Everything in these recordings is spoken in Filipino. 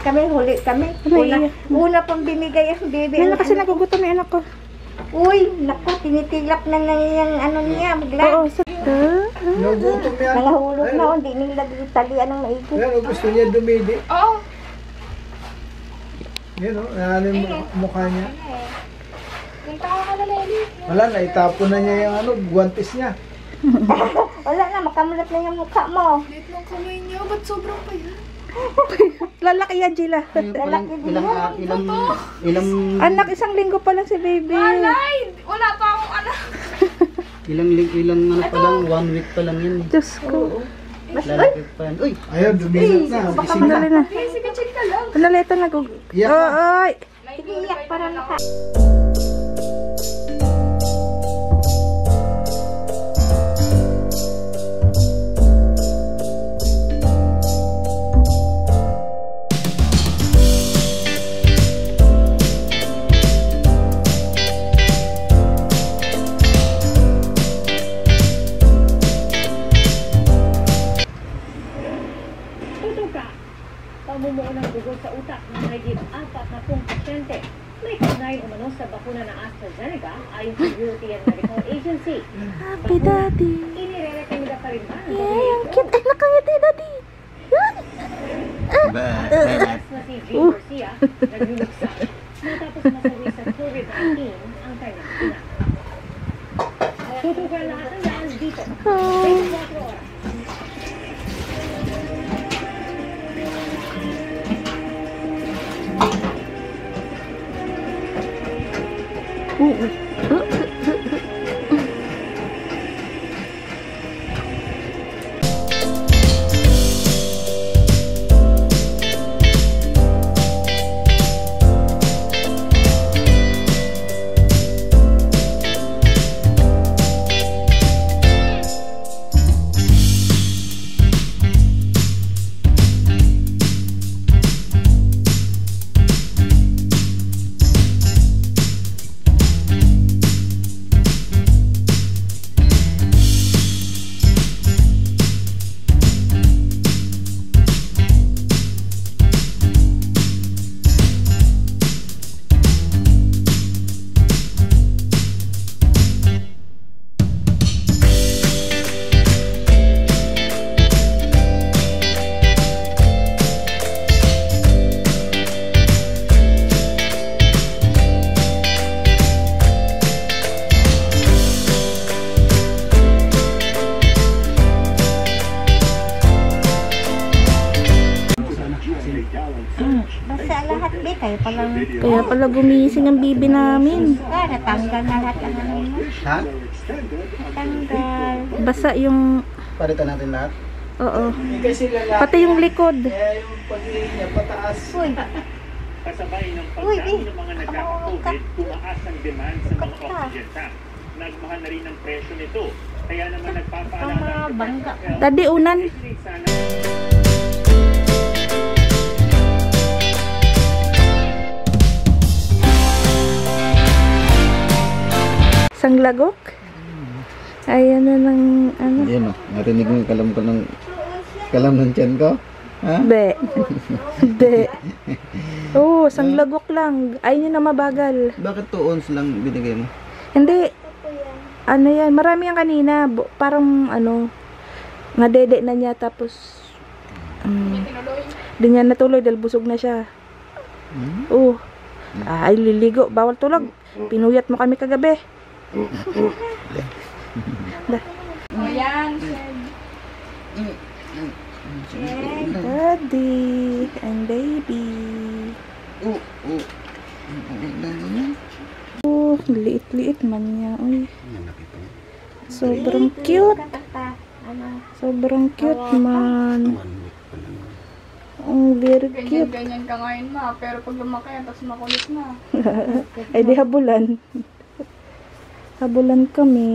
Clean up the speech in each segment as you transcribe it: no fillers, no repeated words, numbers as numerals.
kami, huli kami. Una pang binigay ang baby. Wala kasi nagugutom yung anak ko. Uy, naku, tinitilap na yung ano niya, magla. Oo, Nagutom yan. Nalahulog na, hindi nila talian ng maigi. Yan, gusto niya dumidi. Oo. Yan o, ano yung mukha niya. May kakakalali. Wala, naitapon na niya yung ano, guwantes niya. Wala na, makamulat na yung mukha mo. Liit lang kamay niya. Ba't sobrang pa yan? Lalaki yan, Gila. Ilang Anak, isang linggo pa lang si baby. Alay! Wala pa akong anak. ilang ano pa lang, 1 week pa lang yan. Diyos ko. Lalaki pa yan. Uy! Ayun, dumilat na. Gising na. Sandali na. Sige, check ka lang. Sandali, ito Iyak na. Oy! Sige, iyak para naka. Pamumuo ng dugo sa utak ng mahigit 40 pasyente. May kaugnayan umano sa bakuna ng AstraZeneca ayon sa European Medical Agency. Happy daddy. Inirerekomenda pa rin ba ng Ang cute. Ay, nakangiti, daddy. Mas na si Jay Garcia nagluluksa matapos masawi sa COVID-19 ang kanyang ina. Tutukan lahat ng daan dito. 24 oras. Basta lahat di, kayo palang. Kaya pala gumising ang bibi namin. Natanggal na lahat ang ano mo. Ha? Natanggal. Basa yung... Palitan natin lahat. Oo. Kasi lalaki. Pati yung likod. Kaya yung pag-iing niya, pataas. Uy, Kasabay ng Uy, pagdami ng mga nagkaka-COVID, tumaas ang demand sa mga Kapta. oxygen tank. Nagmahal na rin ang presyo nito. Kaya naman ang mga nagpapaalala bangga. Daddy, unan. sana Isang lagok. Ayan na ng ano. Yan o, narinig mo yung kalam ng tiyan ko. Ha? Be. Be. Oo, isang lagok lang. Ayun na mabagal. Bakit 2 ounce lang binigay mo? Hindi. Ano yan, marami yan kanina. Parang ano, nadede na niya tapos di niya natuloy dahil busog na siya. Oo. Ay, liligo. Bawal tulog. Pinuyat mo kami kagabi. Ayan. Daddy and baby. Oh, liit-liit man niya. Uy. Sobrang cute. Sobrang cute man. Oh, very cute. Ganyan-ganyan ka ngayon ma. Pero pag lumaki yan, tapos makulit na. Ay, di habulan. Habulan kami.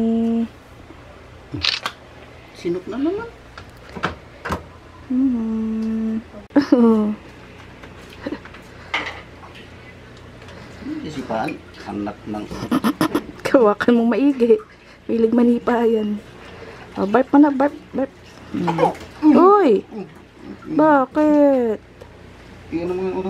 Sinok na naman. Oh. Isipaan, anak ng... Kawakan mong maigi. Pilig manipa yan. Oh, barp mo na, barp, Uy! Bakit? Iyan naman yung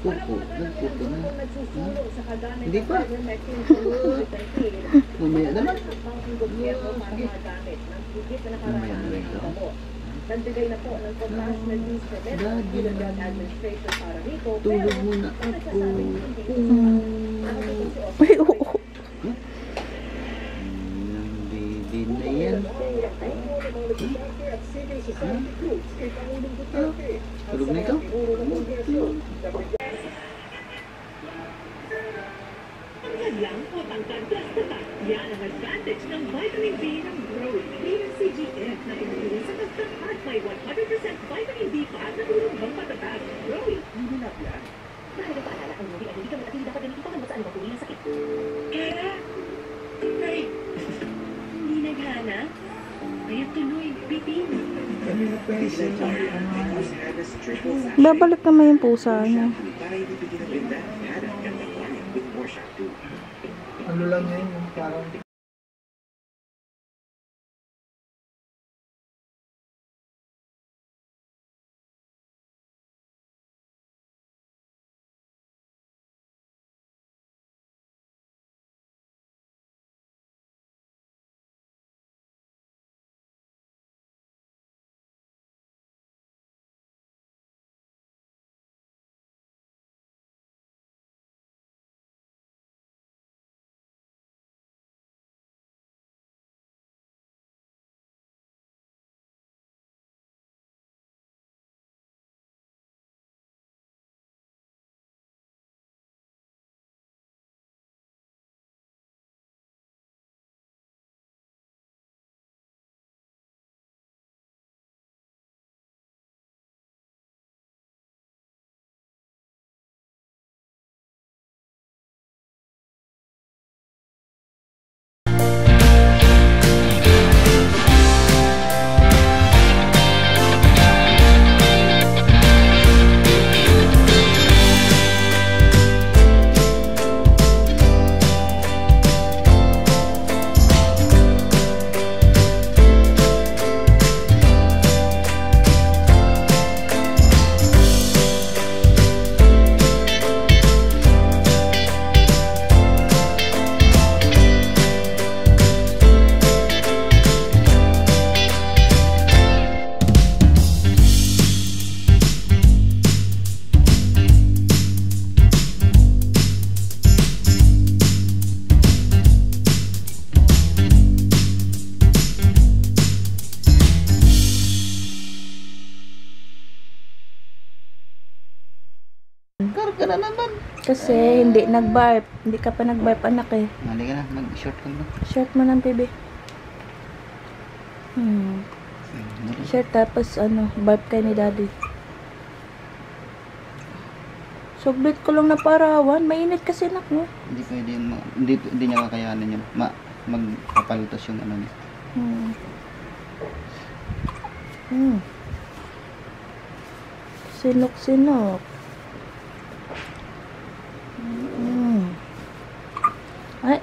Nagpupo na. nagsusulong sa kagamit Hindi ng pa. ivermectin sa COVID-19. Mamaya naman. Ang gobyerno para magamit ng higit na Mamaya nakaraan na rin ng ito. gamot. Nagbigay na po ng compassionate use permit ang Food and Drug Administration para rito. Tulog muna ako. Ay, oo. Hindi na yan. Tulog na ikaw? Lang o tangkad plus tatak. Yan ang advantage ng vitamin B ng Growing. Vitamin CGF na tumulong sa pagtatag. May 100% vitamin B pa at natulong bang patatag. Growing. Hindi na yan. Mahalaga paalala ang hindi ka matindi dapat ganito kung saan makukuha ng sakit. Kaya, ay, hindi naghana. Kaya tuloy, bitin. Babalik naman yung pusa niya. Ano lang yan, yung parang Karga na naman. Kasi hindi nag-barf. Hindi ka pa nag-barf, anak eh. Mali ka na, mag-short ka na. Short mo ng bebe. Short tapos ano, barf kayo ni daddy. Sublit ko lang na parawan. Mainit kasi anak mo. Hindi pwede yun. Hindi niya kakayanin yun. Magpapalitos yung ano niya. Sinok-sinok. Ay.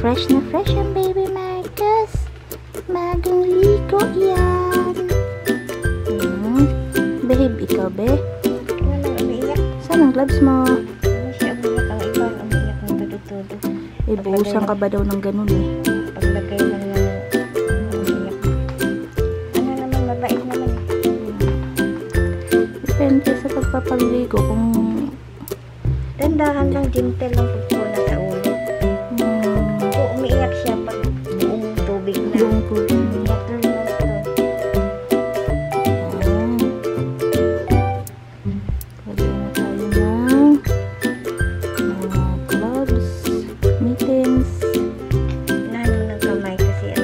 fresh na fresh ang baby Marcus. Bagong ligo yan. Babe, ikaw be? Wala nang umiiyak. Saan ang gloves mo? Ano siya umiiyak? Ang iba ang umiiyak ng todo-todo. Buhusan ka ba daw ng ganun eh? Paglagay lang ng umiiyak. Ano naman, mabait naman. Depende sa pagpapagligo kung Dandahan lang, gentle lang pagpuna sa ulo. Kung umiiyak siya pag buong tubig na. buong tubig. Water na ito. Lagyan na tayo ng mga gloves, mittens. Nano ng kamay kasi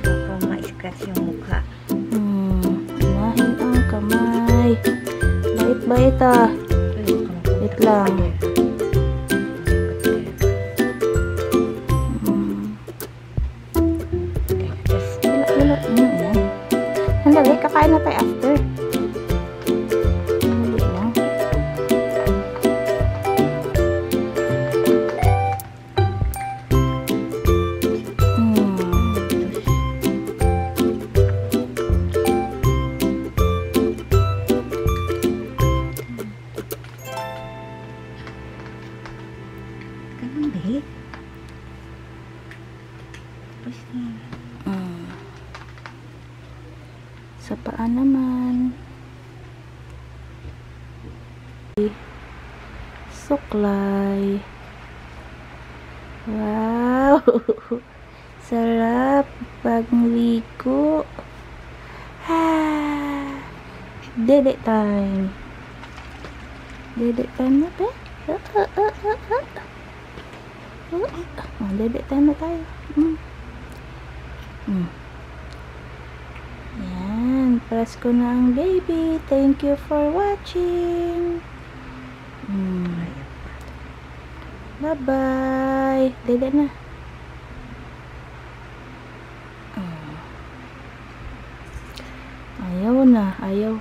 baka ma-scratch yung mukha. Unahin ang kamay. Bait-bait ah. Wait lang. Wala. Sandali, kakain na tayo after. Sandali lang. Ganun ba eh? Tapos na. Sa paa naman. Suklay. Wow! Sarap pagligo. Dede time. Dede time na ba? Dede time na tayo. Yan, press ko na ang baby. Thank you for watching. Bye-bye. Dede na. Ayaw na, ayaw.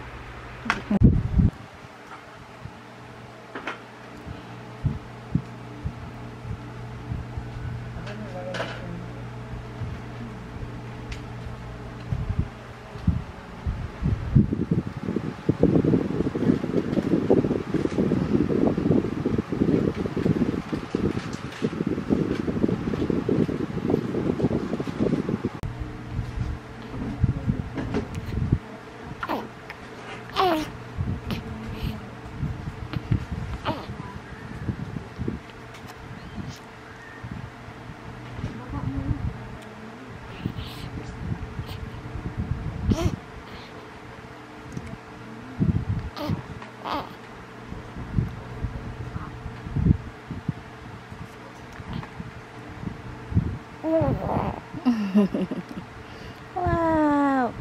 Wow.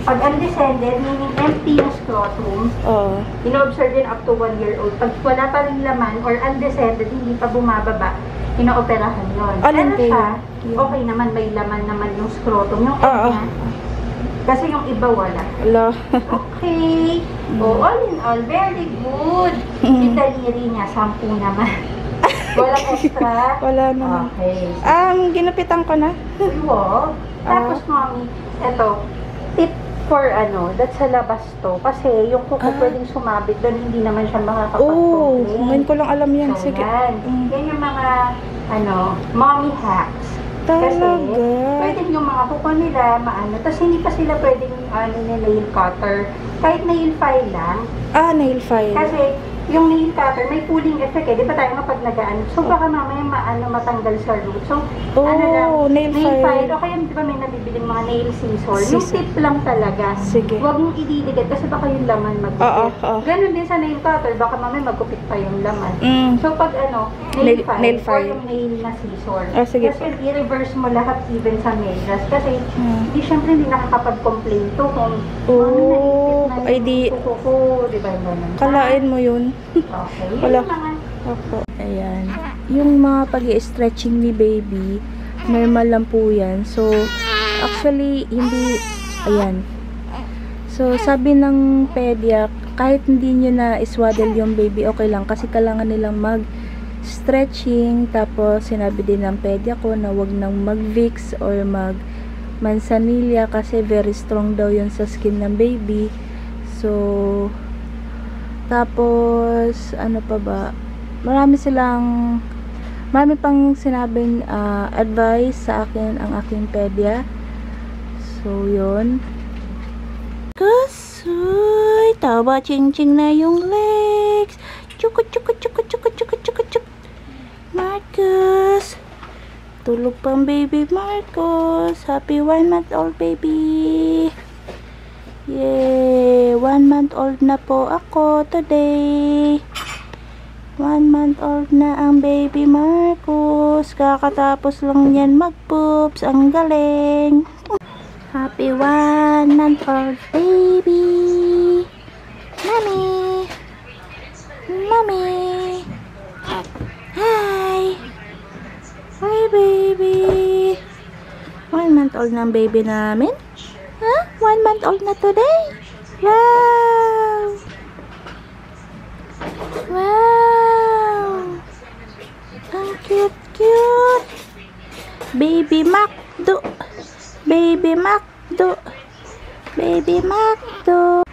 Pag undescended, meaning empty yung scrotum, Oh. ino-observe din up to 1 year old. Pag wala pa rin laman or undescended, hindi pa bumababa, ino-operahan yun. Alin Pero kayo? siya, okay naman, may laman naman yung scrotum. Yung niya, kasi yung iba wala. Hello. Okay. Oh, all in all, very good. Yung daliri niya, 10 naman. Walang extra? Wala naman. Okay. Ginupitan ko na. Wow. Tapos, mommy, eto, tip for that's sa labas to. Kasi yung kuko pwedeng sumabit doon, hindi naman siya Oo, makakapag-complain. ngayon ko lang alam yan. So, Sige. yan. Yan yung mga, mommy hacks. Kasi, Talaga? pwedeng yung mga kuko nila, tapos hindi pa sila pwedeng, nail cutter. Kahit nail file lang. Nail file. Kasi, yung nail cutter, may pulling effect Di ba tayo kapag nagaan? So, baka mamaya matanggal sa root. So, nail file. O kaya, di ba may nabibiling mga nail scissor? Yung tip lang talaga. Sige. Huwag mong ididikit kasi baka yung laman magkupit. Ganon din sa nail cutter, baka mamaya magkupit pa yung laman. So, pag nail file, or yung nail na scissor. Sige. Kasi i-reverse mo lahat even sa medyas. Kasi, syempre hindi nakakapag-complain to kung naipit na yung kuko, di ba yung ganon? Kalain mo yun. Okay. Wala. Yung mga Opo. Ayan. Yung mga pag-i-stretching ni baby, normal lang po yan. So, actually, hindi, ayan. So, sabi ng pediac, kahit hindi nyo na iswaddle yung baby, okay lang. Kasi kailangan nilang mag-stretching. Tapos, sinabi din ng pediac ko na wag nang mag-Vicks or mag-manzanilla kasi very strong daw yun sa skin ng baby. So, tapos, ano pa ba? Marami pang sinabing advice sa akin ang aking pedia. So, yun. Kasoy! Tawa, ching-ching na yung legs. Chukot, chukot, chukot, chukot, chukot, chukot, chukot. Marcus! Tulog pang baby Marcus. Happy 1 month old baby. Yay! 1 month old na po ako today. 1 month old na ang baby Marcus. Kakatapos lang yan mag-poops. Ang galing. Happy 1 month old baby. Mommy. Mommy. Hi. Hi baby. 1 month old na ang baby namin. 1 month old na today. Wow! Wow! Ang cute-cute. Baby Macdo. Baby Macdo. Baby Macdo.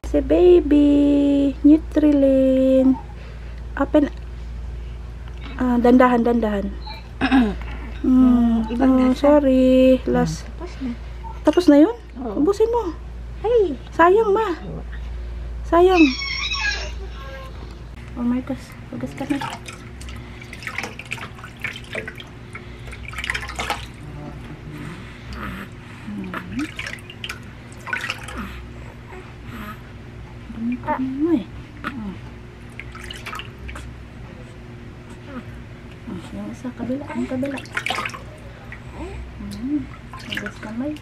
Si baby Nutrilin dandahan sorry last tapos na yun. Ubusin mo. Hey, sayang ma, sayang. Marcus, bagas ka na. Yung isa kabila, ang kabila. Bagas kamay.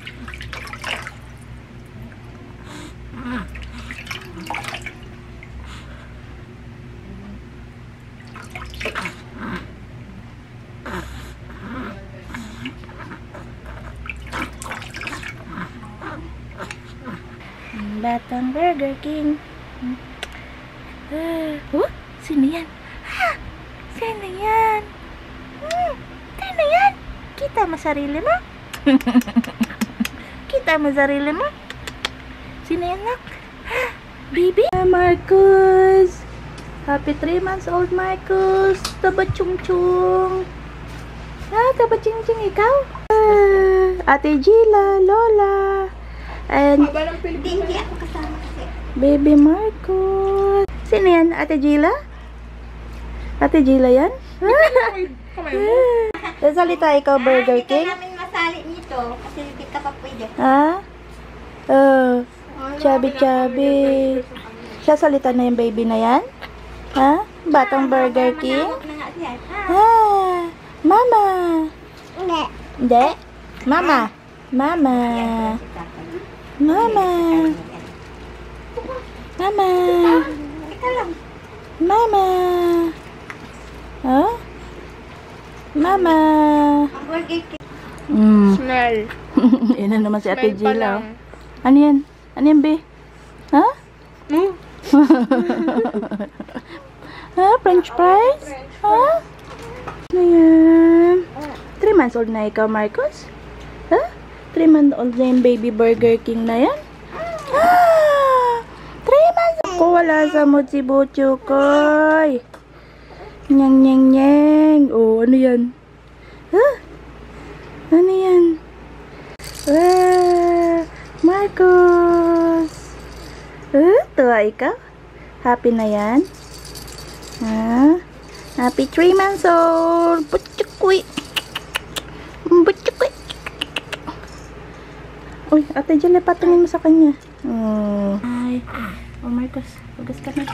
Batang Burger King. Sino yan? Sino yan? Sino yan? Kita mo sarili mo? Kita mo sarili mo? Sino yan, nak? Baby? Marcus! Happy 3 months old, Marcus! Taba chung-chung! Taba chung-chung ikaw? Ate Gila, Lola, and Hindi ako kasama kasi. Baby Marcos. Sino yan? Ate Gila? Ate Gila yan? Sasalita ikaw, Burger King? Hindi ka namin masali nito kasi hindi ka pa pwede. Chubby. Sasalita na yung baby na yan? Batang Burger King? Mama. Hindi. Mama. Mama. Mama. Mama. Ika lang. Mama. Ha? Mama! Ang Burger King. Smell. Yan na naman si Ate Gila. Ano yan? Ano yan, be? Ha? Ha? French fries? Ha? Ano yan? 3 months old na ikaw, Marcos? Ha? 3 months old na yung baby Burger King na yan? Ah! 3 months old! Ako wala sa mood si Butchukoy. Nyang nyang nyang. Oh, ano yan? Ha? Ano yan? Marcos! Tuwa ikaw? Happy na yan? Ha? Happy 3 months old! Butchukoy! Butchukoy! Uy, Ate Jelle, patingin mo sa kanya. Oh. Ay. Oh, Marcos. Hugas ka na.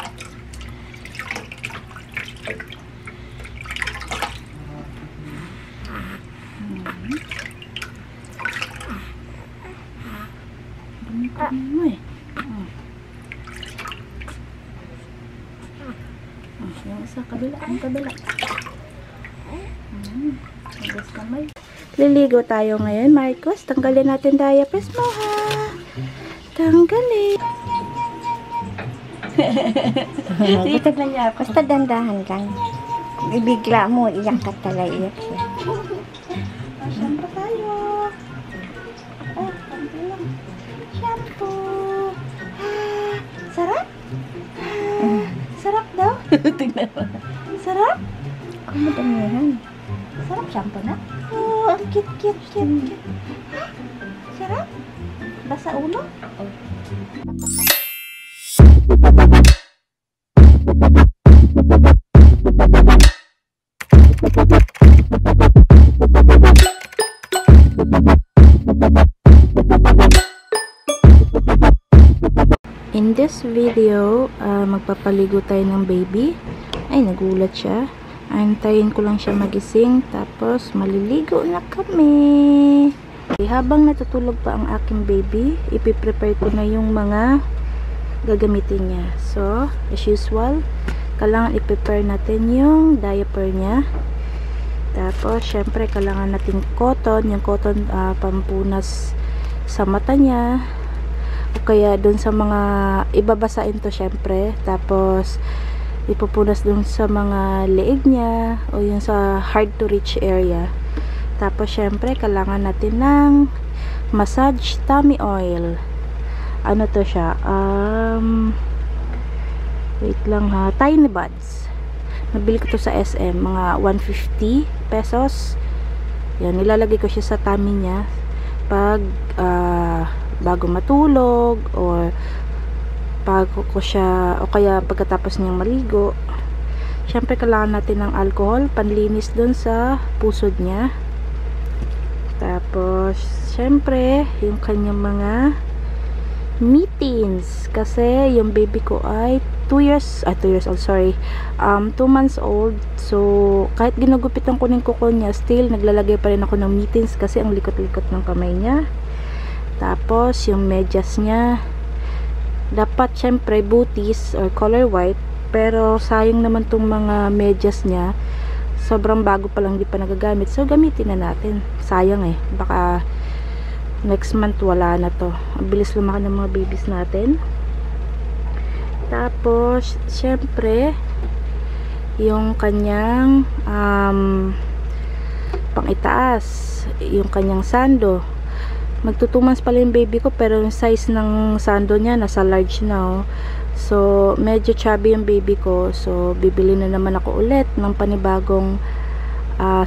Ano eh? Yung isa, kabila. Ang kabila. Hugas kamay. Liligo tayo ngayon, Marcos. Tanggalin natin diapers mo, ha? Tanggalin. Dito lang niya. Basta dandahan lang. Ibigla mo, iyak ka talaga. Iyak siya. Shampoo tayo. Oh, konti lang. Shampoo. Ah, sarap? Ah, sarap daw? Tingnan mo. Sarap? Ano ba yan? Sarap shampoo na? Oh, ang cute. Sarap? Basa ulo? In this video, magpapaligo tayo ng baby. Ay, nagulat siya. Antayin ko lang siya magising, tapos maliligo na kami. Okay, habang natutulog pa ang aking baby, ipiprepare ko na yung mga gagamitin niya. So, as usual, kailangan i-prepare natin yung diaper niya. Tapos, syempre, kailangan natin cotton. Yung cotton, pampunas sa mata niya. O kaya, dun sa mga, ibabasain to syempre. Tapos, ipupunas dun sa mga leeg niya o yung sa hard to reach area. Tapos syempre kailangan natin ng massage tummy oil. Ano to siya? Wait lang ha. Tiny buds. Nabili ko to sa SM, mga 150 pesos. Yan, nilalagay ko siya sa tummy niya pag bago matulog or bago ko siya, o kaya pagkatapos niyang maligo. Syempre kailangan natin ng alcohol panlinis dun sa pusod niya. Tapos syempre yung kanyang mga mittens, kasi yung baby ko ay 2 years old, sorry, 2 months old. So kahit ginugupitan ko ng kuko niya, still naglalagay pa rin ako ng mittens kasi ang likot-likot ng kamay niya. Tapos yung medyas niya, dapat syempre booties or color white, pero sayang naman tong mga medyas niya, sobrang bago pa lang, di pa nagagamit, so gamitin na natin. Sayang eh, baka next month wala na to. Ang bilis lumaki ng mga babies natin. Tapos syempre yung kanyang pang-itaas, yung kanyang sando. Magto 2 months pala yung baby ko, pero yung size ng sando niya nasa large na, oh. So medyo chubby yung baby ko, so bibili na naman ako ulit ng panibagong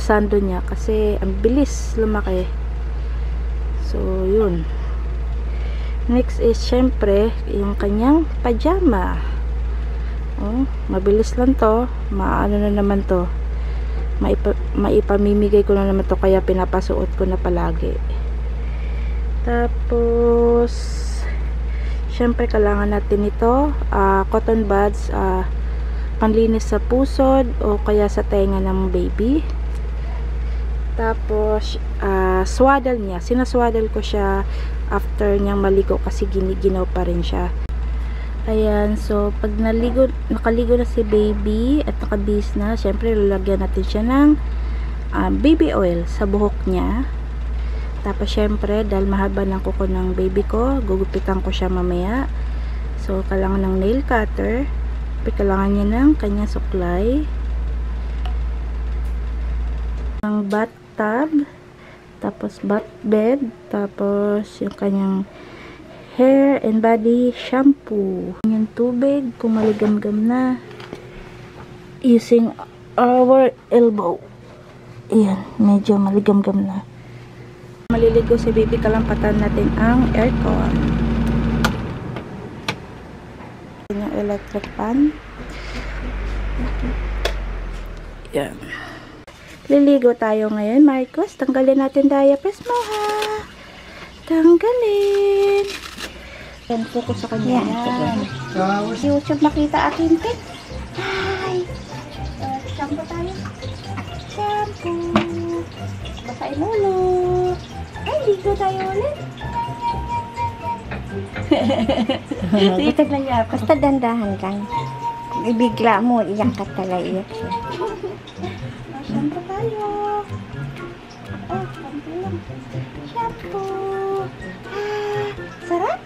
sando niya kasi ang bilis lumaki. So yun. Next is syempre yung kanyang pajama. Oh, mabilis lang to, maano na naman to, maipamimigay ko na naman to, kaya pinapasuot ko na palagi. Tapos syempre kailangan natin ito, cotton buds, panlinis sa pusod o kaya sa tenga ng baby. Tapos swaddle niya, sinaswaddle ko siya after niyang maligo kasi giniginaw pa rin siya. Ayan, so pag nakaligo na si baby at nakabihis na, syempre lalagyan natin siya ng baby oil sa buhok niya. Tapos syempre, dahil mahaba ng kuko ng baby ko, gugupitan ko siya mamaya. So kailangan ng nail cutter, kailangan niya ng kanyang suklay, ng bathtub, tapos bath bed, tapos yung kanyang hair and body shampoo. Yung tubig, kung maligamgam na, using our elbow. Ayan, medyo maligamgam na. Maliligo si baby, kalampatan natin ang aircon. Yung electric fan. Ayan. Liligo tayo ngayon, Marcos. Tanggalin natin diapers mo, ha? Tanggalin. Yan, focus sa kanya. Yan. YouTube makita akin, pet. Hi. Shampoo tayo. Shampoo. Basahin ulo. Ay, ligo tayo ulit. Titag lang niya. Basta dandahan lang. Ibigla mo, iyak ka talaga, iyak siya. Shampoo tayo. Oh, shampoo lang. Shampoo. Sarap?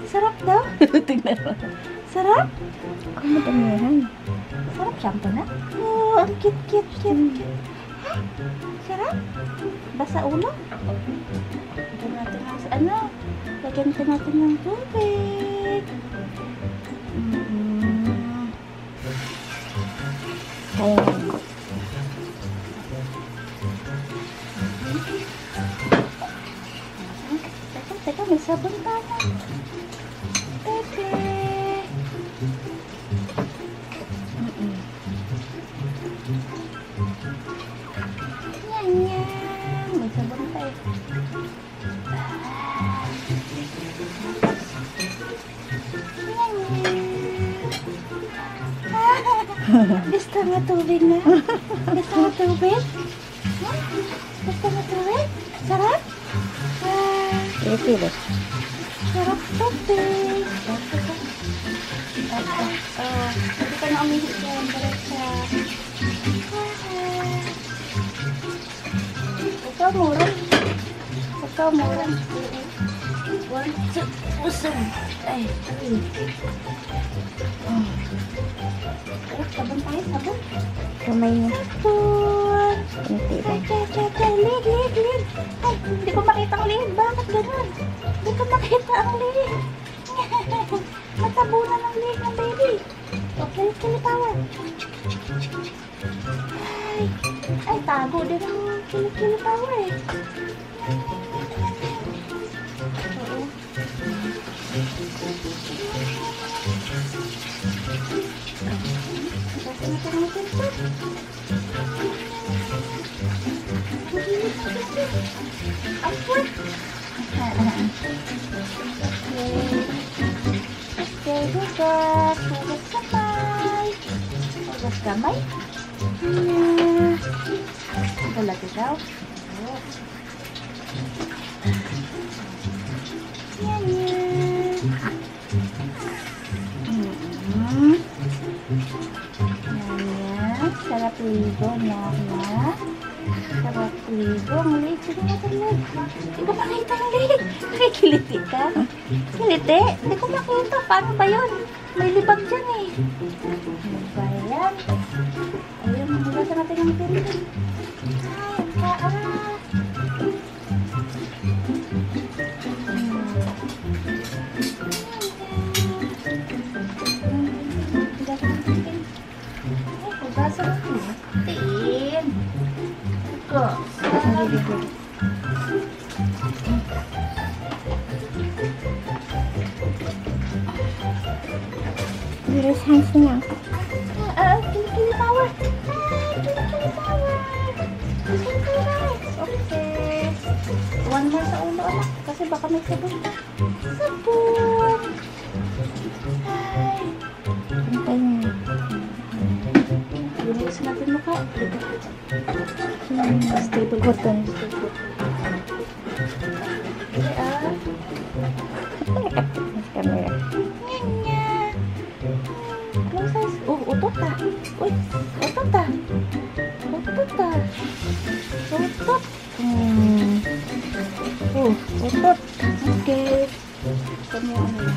Sarap daw? Tingnan mo. Sarap? Kung madamihan. Sarap shampoo na? Oh, ang cute. Sarap? Basa ulo? Lagyan natin ng ano? Lagyan natin ng tubig. Kaya Teka, may sabon pa na. Pepe. Yan. May sabon pa eh. Gusto mo tubig na? Gusto mo tubig? Gusto mo tubig? Sarap? pilipilis. Sarap tubig. Hindi ka na umihit yan. Diretsa. Ikaw murang. One, two, usog. Ay. Sabon tayo, sabon. Kamay niya. Sabon. Kunti lang. Lig. Ay, hindi ko makita ang lig. Bakit ganun? Hindi ko makita ang lig. Matabunan ang lig ng baby. Okay, kilitawan. Ay, tago din ang kilitawan eh. Oo. Hugas kamay. Ito lagi daw. Yan. Sarap ligo niya. Sarap ligo. Ang lig. Sige na ito lig. Hindi ko makita ang lig. Nakikiliti ka? Kiliti? Hindi ko makita. Paano ba yun? May libag dyan eh. Ano ba yan? Ayun, hugasan natin ang pinto. Ay, hugasan natin. Hugasan. Bilis hands niya. Kilikili power. Kilikili power. Okay. One more sa ulo, anak. Kasi baka may sabon. Sabon. Ay. Hintay niya. Linis natin mukha. Stable button. Okay, Mas camera. Uy, utot ah. Utot ah. Utot. Oh, utot. Okay. Kami ano na.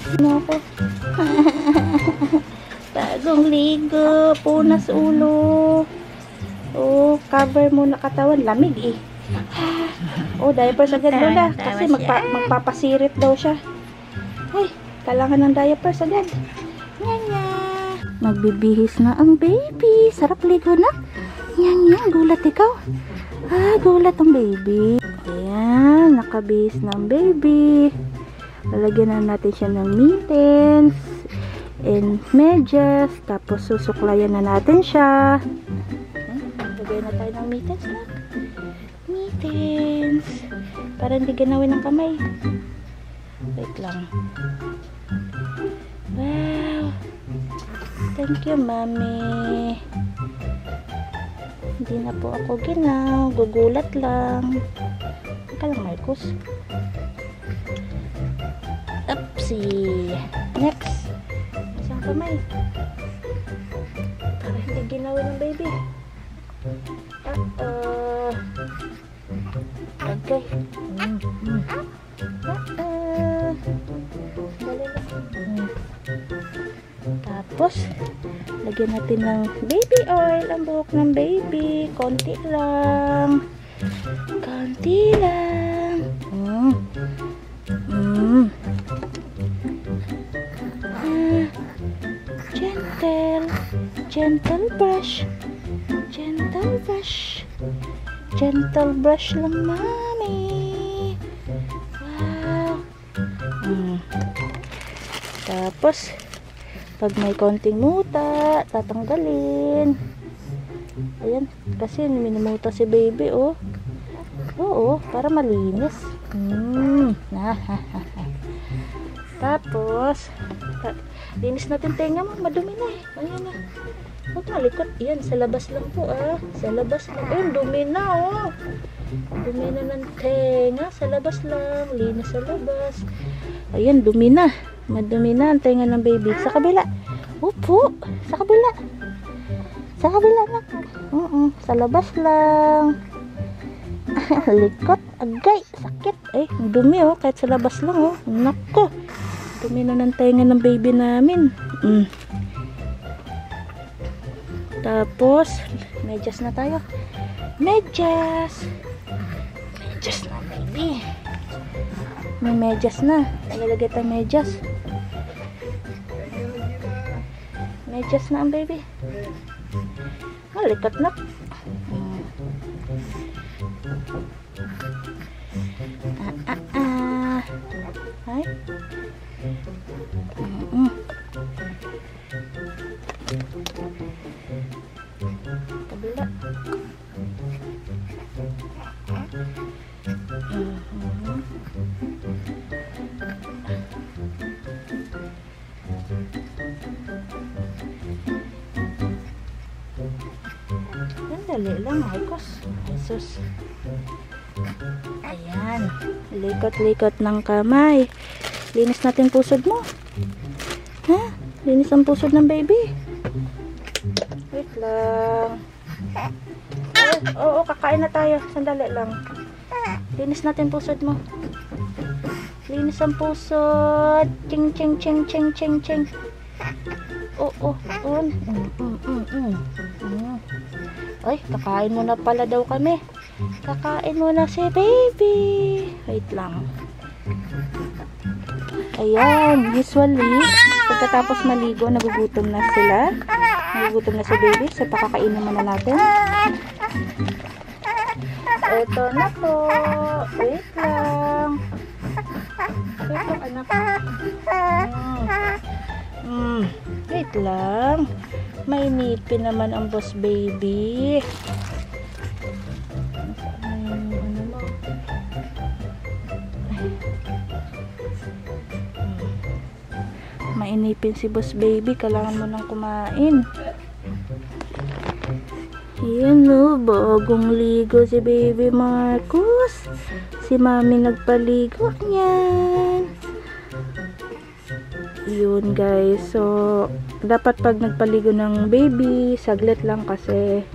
Ano ako? Bagong ligo. Punas ulo. Oh, cover muna katawan. Lamig eh. Oh, diapers agad Lola. Kasi magpapasirit daw siya. Ay, kailangan ng diapers agad. Nya. Magbibihis na ang baby. Sarap ligo na. Nya, gulat ikaw. Gulat ang baby. Ayan, nakabihis na ang baby. Lalagyan na natin siya ng mittens and medyas. Tapos susuklayan na natin siya. Lagyan na tayo ng mittens na. Mittens. Para hindi ganawin ng kamay. Wait lang. Wow. Thank you, Mami. Hindi na po ako ginaw. Gugulat lang. Teka lang, Marcos. Upsi. Next. Isang kamay. Para hindi ginawin ng baby. Okay. Tapos, lagyan natin ng baby oil ang buhok ng baby. Konti lang. Konti lang. Gentle brush. Gentle brush. Gentle brush lang, Mami. Wow. Tapos, pag may konting muta, tatanggalin. Ayan, kasi minumuta si baby, oh. Oo, para malinis. Tapos, linis natin tenga mo, madumi na eh. Ayan na. Huwag malikot. Yan, sa labas lang po ah. Sa labas lang. Ayun, dumi na oh. Dumi na ng tenga. Sa labas lang. Linis sa labas. Ayan, dumi na. Madumi na ang tenga ng baby. Sa kabila. Upo. Sa kabila. Sa kabila na. Sa labas lang. Likot. Agay. Sakit. Ay, dumi oh. Kahit sa labas lang oh. Nako. Dumi na ng tenga ng baby namin. Tapos, medyas na tayo. Medyas. Medyas na, baby. May medyas na. Nalalagay tayo medyas. Medyas na ang baby. Likat na. Ay. Kabila. Dali lang, Marcos. Jesus. Ayan. Likot-likot ng kamay. Linis natin pusod mo. Ha? Linis ang pusod ng baby. Wait lang. Oo, kakain na tayo. Sandali lang. Linis natin pusod mo. Linis ang pusod. Ching, ching, ching, ching, ching, ching. Oo. Ay, kakain muna pala daw kami. Kakain muna si baby. Wait lang. Ayan, usually, pagkatapos maligo, nagugutom na sila. Nagugutom na si baby. So, pakakainin muna natin. Ito na po. Wait lang. Wait lang, anak. Wait lang. May nipin naman ang boss baby. Mainipin si boss baby. Kailangan mo nang kumain. Yan o. Bagong ligo si baby Marcos. Si mami nagpaligo niyan. Yun guys. So, dapat pag nagpaligo ng baby, saglit lang kasi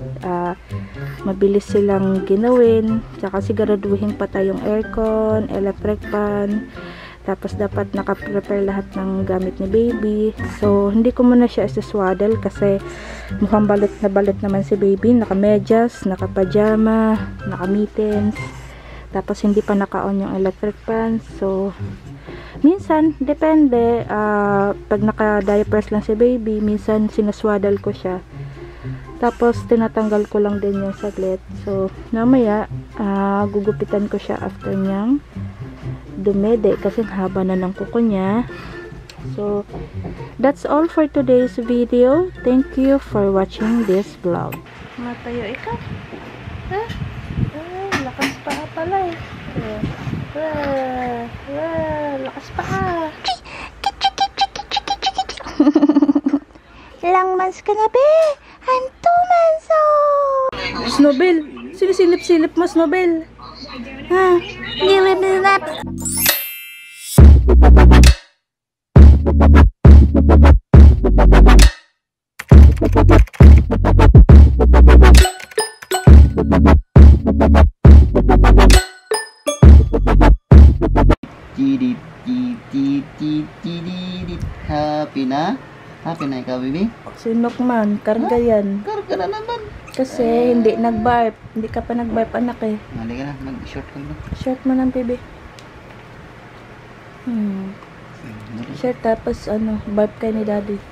mabilis silang ginawin. Tsaka siguraduhin pa tayong aircon, electric fan. Tapos dapat naka-prepare lahat ng gamit ni baby. So, hindi ko muna siya isaswaddle kasi mukhang balot naman si baby. Naka-medyas, naka-pajama, naka-mittens. Tapos hindi pa naka-on yung electric fan. So, minsan, depende. Pag naka-diapers lang si baby, minsan sinaswaddle ko siya. Tapos, tinatanggal ko lang din yung saglit. So, namaya, gugupitan ko siya after niyang dumede kasi haba na ng kuko niya. So, that's all for today's video. Thank you for watching this vlog. Matayo ikaw. Ha? Lakas pa pala eh. Lakas pa. Ilang months ka na, be? I'm 2 months old. Snowbell, sinisilip-silip mo, Snowbell. Ha? Give me that. Happy na? Happy na ikaw, baby? Sinok man, karga yan. Karga na naman. Kasi hindi nag-barf. Hindi ka pa nag-barf, anak eh. Mali ka na, mag-short ka na. Short mo ng baby. Short tapos barf kayo ni daddy.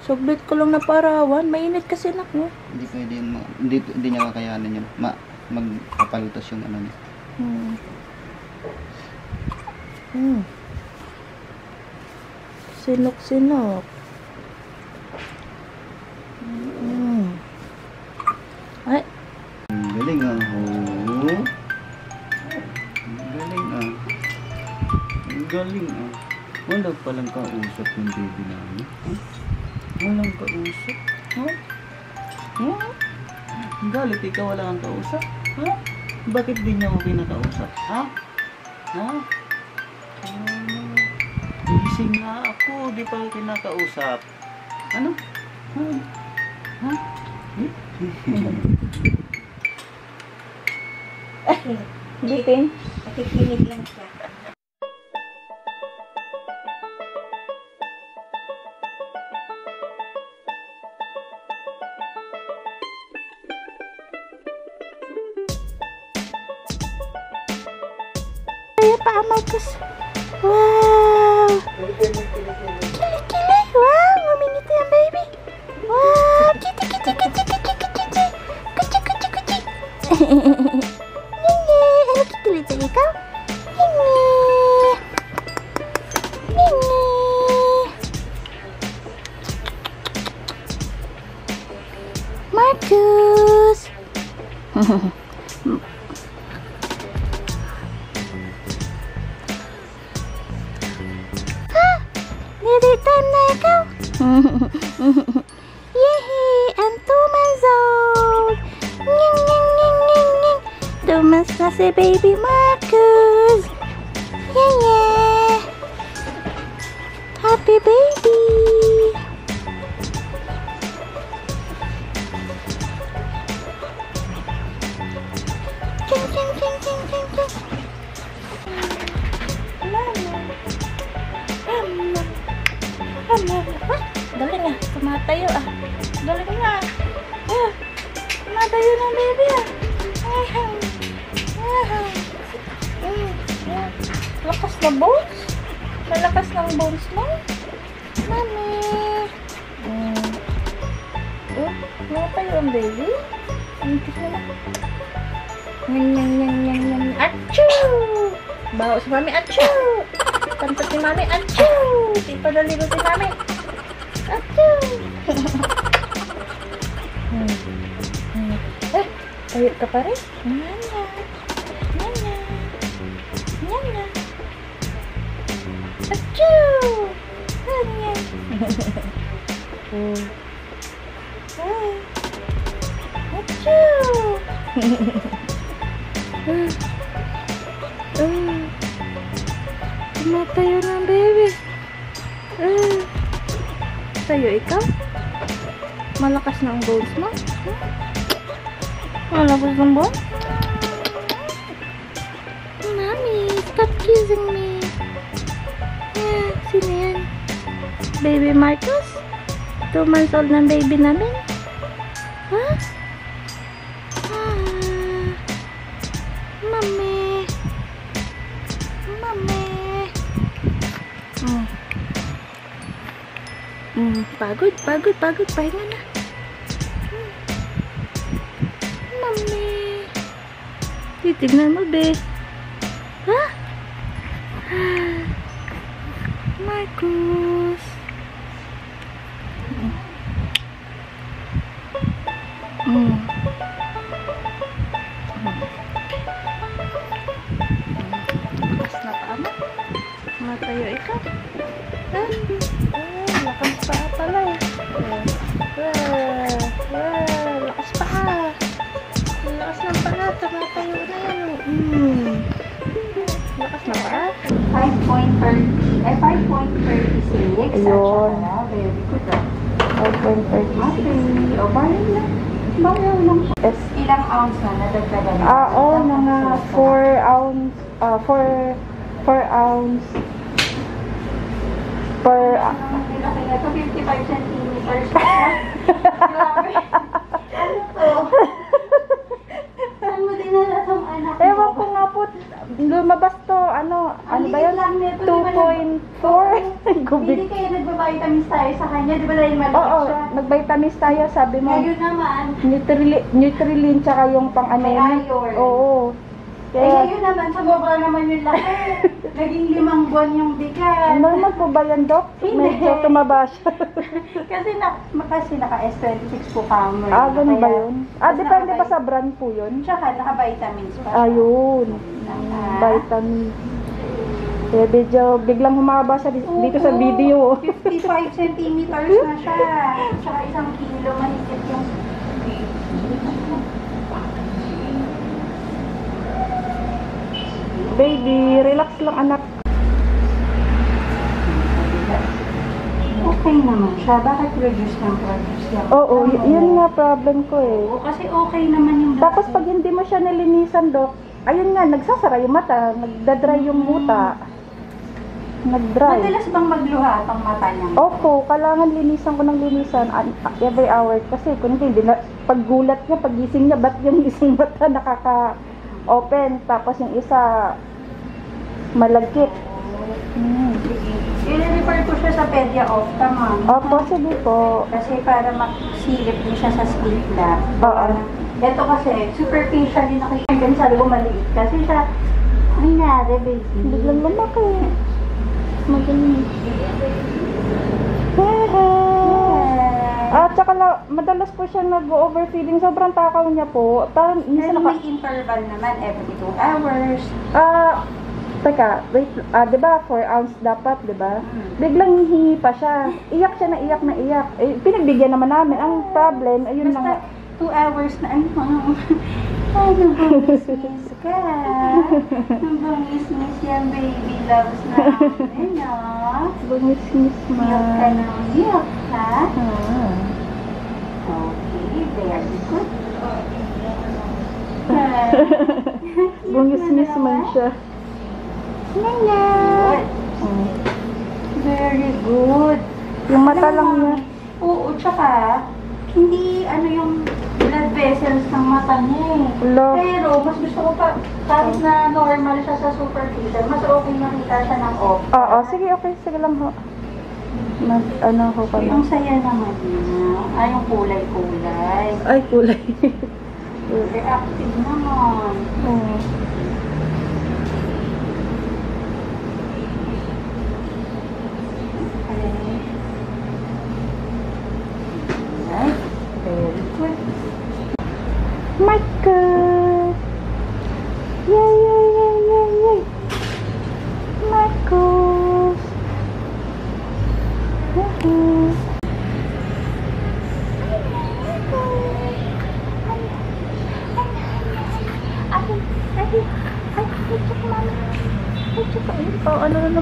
Sublit ko lang na parawan. Mainit kasi nak mo. Hindi pwede yung, hindi niya kakayanin yun. Magpapalutos yung ano niya. Sinok-sinok. Ay. Ang galing ah. Oh. Ang galing ah. Ang galing ah. Wala palang kausap yung baby namin. Walang kausap. Galit ikaw wala kang kausap. Bakit di niya ako kinakausap? Gising nga ako, di pa kinakausap. Ano? Bitin. Nakikinig lang siya. Pa, Marcus. Wow! Kilig-kilig. Wow! Maminit yan, baby. Wow! Kitty-kitty-kitty-kitty-kitty. Kuchi-kuchi-kuchi. Nini! Ano kikilig sa ikaw? Nini! Nini! Marcus! Time na ikaw. Yehey! I'm 2 months old. Nying, nying, nying, nying, nying. 2 months na si baby Marcus. Yeah. Happy baby. Ching, ching, ching, ching, ching, ching. Galing ah, tumatayo ah. Galing na. Tumatayo ng baby ah. Lakas na bones. Malakas ng bones mo. Mami. Tumatayo ang baby. Antik na lang. Nyang. Achoo! Bawa si mami, achoo! Pantot ni mami, achoo! Di pa naligo si mami. Achoo! Tayo ka pa rin? Nana. Achoo! Nana. Achoo! Matayo na, baby. Tayo, ikaw? Malakas na ang bones mo? Malakas ng bones? Mommy, stop kissing me. Yeah, sino yan? Baby Marcus? 2 months old ng baby namin? Huh? Mami. Mami. Pagod. Pahinga na. Mami. Titignan mo, be. Ha? Marcus. Lakas na pa mo. Matayo ikaw. Lakas pa pala eh. Lakas pa. Lakas ng pala. Tumatayo na yan. Lakas na pa. 5.36. Ayun. Very good. 5.36. Okay. O, bayan lang. Bayan lang. Yes. Ilang ounce na nadagdagan? Mga 4 ounce, 4 ounce per, Okay na to, 55 centimeters. Grabe. Ano to? Saan mo dinala tong anak mo? ewan ko nga po, lumabas to, ano ba yun? 2.4? Hindi kaya nagbabitamins tayo sa kanya, di ba dahil maliit Oo, siya? nag-vitamins tayo, sabi mo. Ngayon naman, Nutrilin, tsaka yung pang ano May yun. iron. Oo. ngayon naman, sumobra naman yung laki. Naging 5 buwan yung bigat. Normal po ba yan, Doc? Hindi. Medyo tumaba siya. kasi naka-S26 po kamo. Ganun ba yun? Depende pa sa brand po yun. Tsaka naka-vitamins pa siya. Ayun. Vitamin. Kaya medyo biglang humaba siya dito sa video. 55 centimeters na siya. Tsaka 1 kilo mahigit yung... Baby, relax lang anak. Okay naman siya. Bakit produce lang? Oo, yun nga problem ko eh. Oo, kasi okay naman yung... Tapos pag hindi mo siya nilinisan, Dok, ayun nga, nagsasara yung mata, nagdadry yung muta. Nag-dry. Madalas bang magluha ang mata niya? Opo, kailangan linisan ko ng linisan every hour. Kasi kung hindi, paggulat niya, pagising niya, ba't yung isang mata nakaka-open, tapos yung isa malagkit. I-refer ko siya sa Pedia Opta, ma'am. Opo, sige po. Kasi para masilip niya siya sa split lap. Oo. Ito kasi, superficially nakikita sa loob maliit. Kasi siya, ay nare, baby. Biglang lumaki. Magaling. Tsaka madalas po siya nag-overfeeding. Sobrang takaw niya po. Parang, Pero may interval naman, every 2 hours. Teka, wait, diba 4 ounce dapat, diba? Biglang hingi pa siya. Iyak siya na iyak na iyak. Pinagbigyan naman namin. Ang problem, ayun na nga. Basta 2 hours na, ano, bangis-ngis ka. Ang bangis-ngis yan, baby loves namin, no? Bungis-ngis ma. Milk ka ng milk, ha? Okay, very good. Bungis-ngis man siya. Good. Very good. Yung mata lang niya. Oo, tsaka, hindi yung blood vessels ng mata niya eh. Hello. Pero, mas gusto ko pa, kahit na normal siya sa superficial, mas okay makita siya ng off. Oo, sige, okay. Sige lang ho. Ano ho kami? Ang saya naman niya. Yung kulay-kulay. Ay, kulay. Reactive naman. Oo. Right. Very good. Marcus! Yay, yay, yay, yay, yay! Marcus!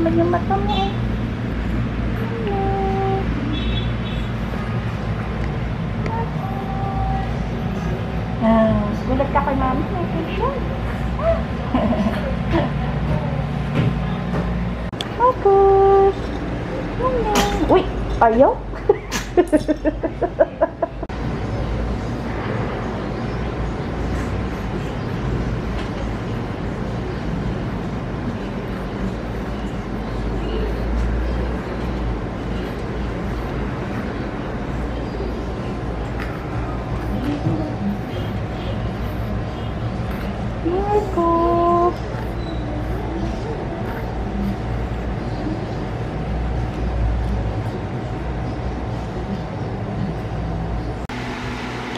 Malamig yung mata mo. Gulat ka kay mami. May facial. Focus. Uy, ayaw? Marco.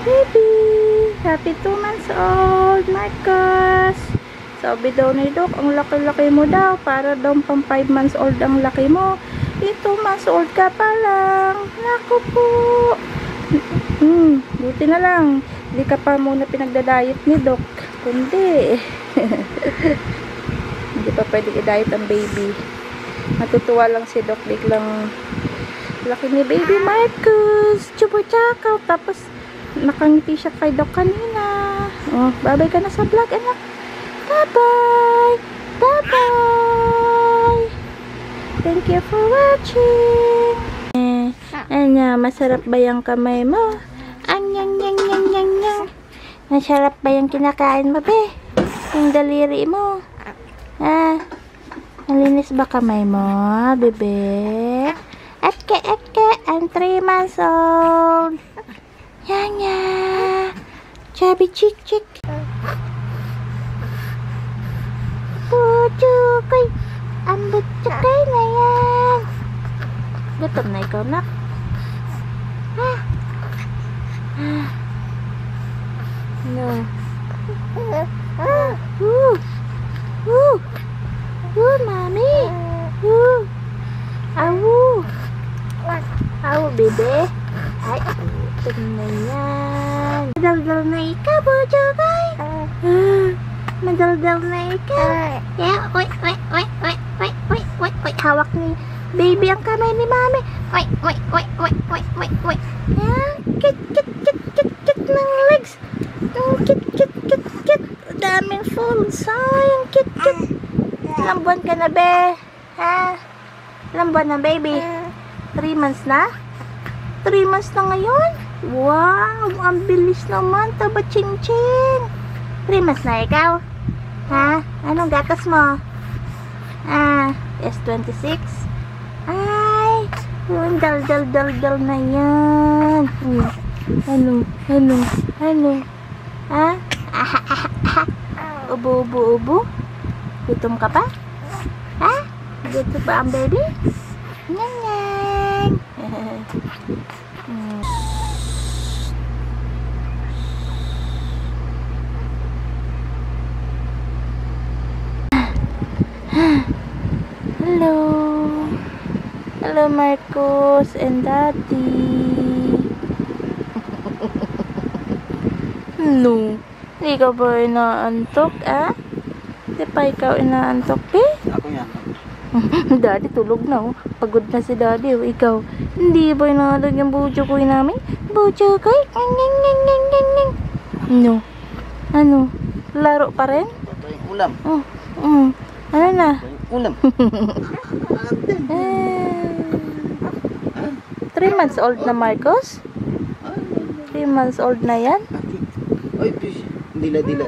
Baby, happy 2 months old, Marcos. Sabi daw ni Doc, ang laki-laki mo daw, para daw pang 5 months old ang laki mo. 2 months old ka pa lang. Naku po. Buti na lang. Hindi ka pa muna pinagda-diet ni Doc. Kundi hindi pa pwede i-diet ang baby. Natutuwa lang si Doc, biglang laki ni baby Marcos. Chupa-chakaw. Tapos nakangiti siya kay Doc kanina. Oh, bye-bye ka na sa vlog, anak. Bye-bye. Bye-bye. Thank you for watching. Masarap ba yung kamay mo? Anyang. Masarap ba yung kinakain mo, be? Yung daliri mo. Malinis ba kamay mo, bebe? Atke, ang 3 months old. Yanya. Chubby chick. Puchukoy. Ang butchukay na yan. Gutom na ikaw, nak. No. Mami. Awu, bebe. Ay, gutom na yan. Madaldal na ikaw, Bujugay. Madaldal na ikaw. Yeah, wait. Hawak ni baby ang kamay ni mami. Wait. Yeah, kit ng legs. Kit. Daming folds. Sayang, kit. Ilang buwan ka na, be? Ilang buwan na, baby? 3 months na? 3 months na ngayon? Wow, ang bilis naman. Taba ching-ching. 3 months na ikaw? Anong gatas mo? S26? Ay, yung dal na yan. Ano? Ubo? Gutom ka pa? Gutom ba ang baby? Nyang. Hello Marcos and Daddy. No, hindi ka ba inaantok, Hindi pa ikaw inaantok, Ako yan. Daddy tulog na, Pagod na si Daddy, Ikaw, hindi ba inaantok yung bujo-koy namin? Bujo-koy? No. Ano? Laro pa rin? Ito yung ulam. Ano na? Ulam. 3 months old na, Marcos? 3 months old na yan? Ay, dila. Dila.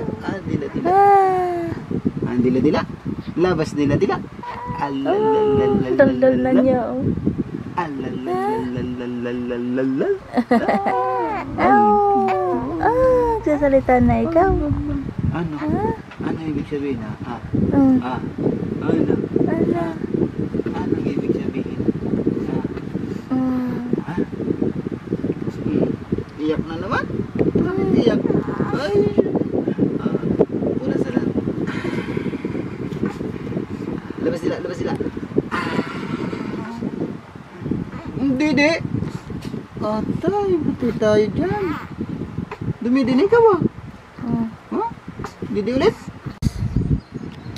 Labas dila. Daldal na niya, Sasalita na ikaw. Ano ibig sabihin, Ano ibig sabihin? Iyak na naman? Iyak. Ay. Pura sila. Labas sila. Hindi. Atay, buti tayo dyan. Dumidinig ka ba? Didi ulit?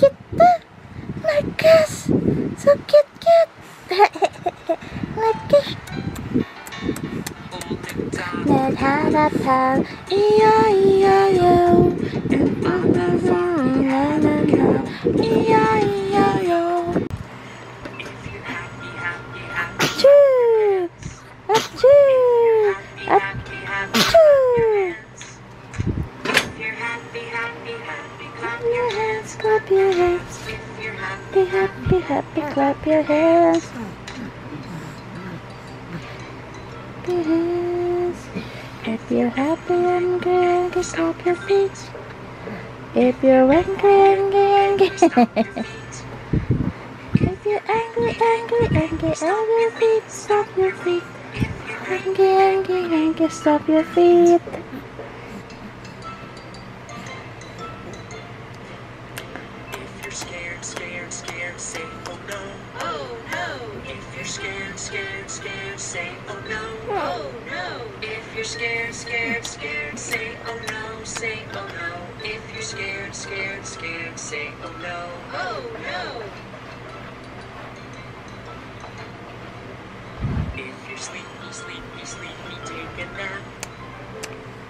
Kita! Marcos! So cute! ta-ta-ta-ta, E-I-E-I-O. E-I-E-I-O. Achoo! Achoo! Achoo! Clap your hands, clap your hands. Be happy, happy, clap your hands. Clap your hands. If you're happy and angry, clap your feet. If you're angry, if you're angry, feet, stop your feet. Angry, stop your feet. Scared, say oh no. Oh no. If you're scared, say oh no. Oh no. If you're scared, say oh no, say oh no. If you're scared, say oh no. Oh no. If you're sleepy, take a nap.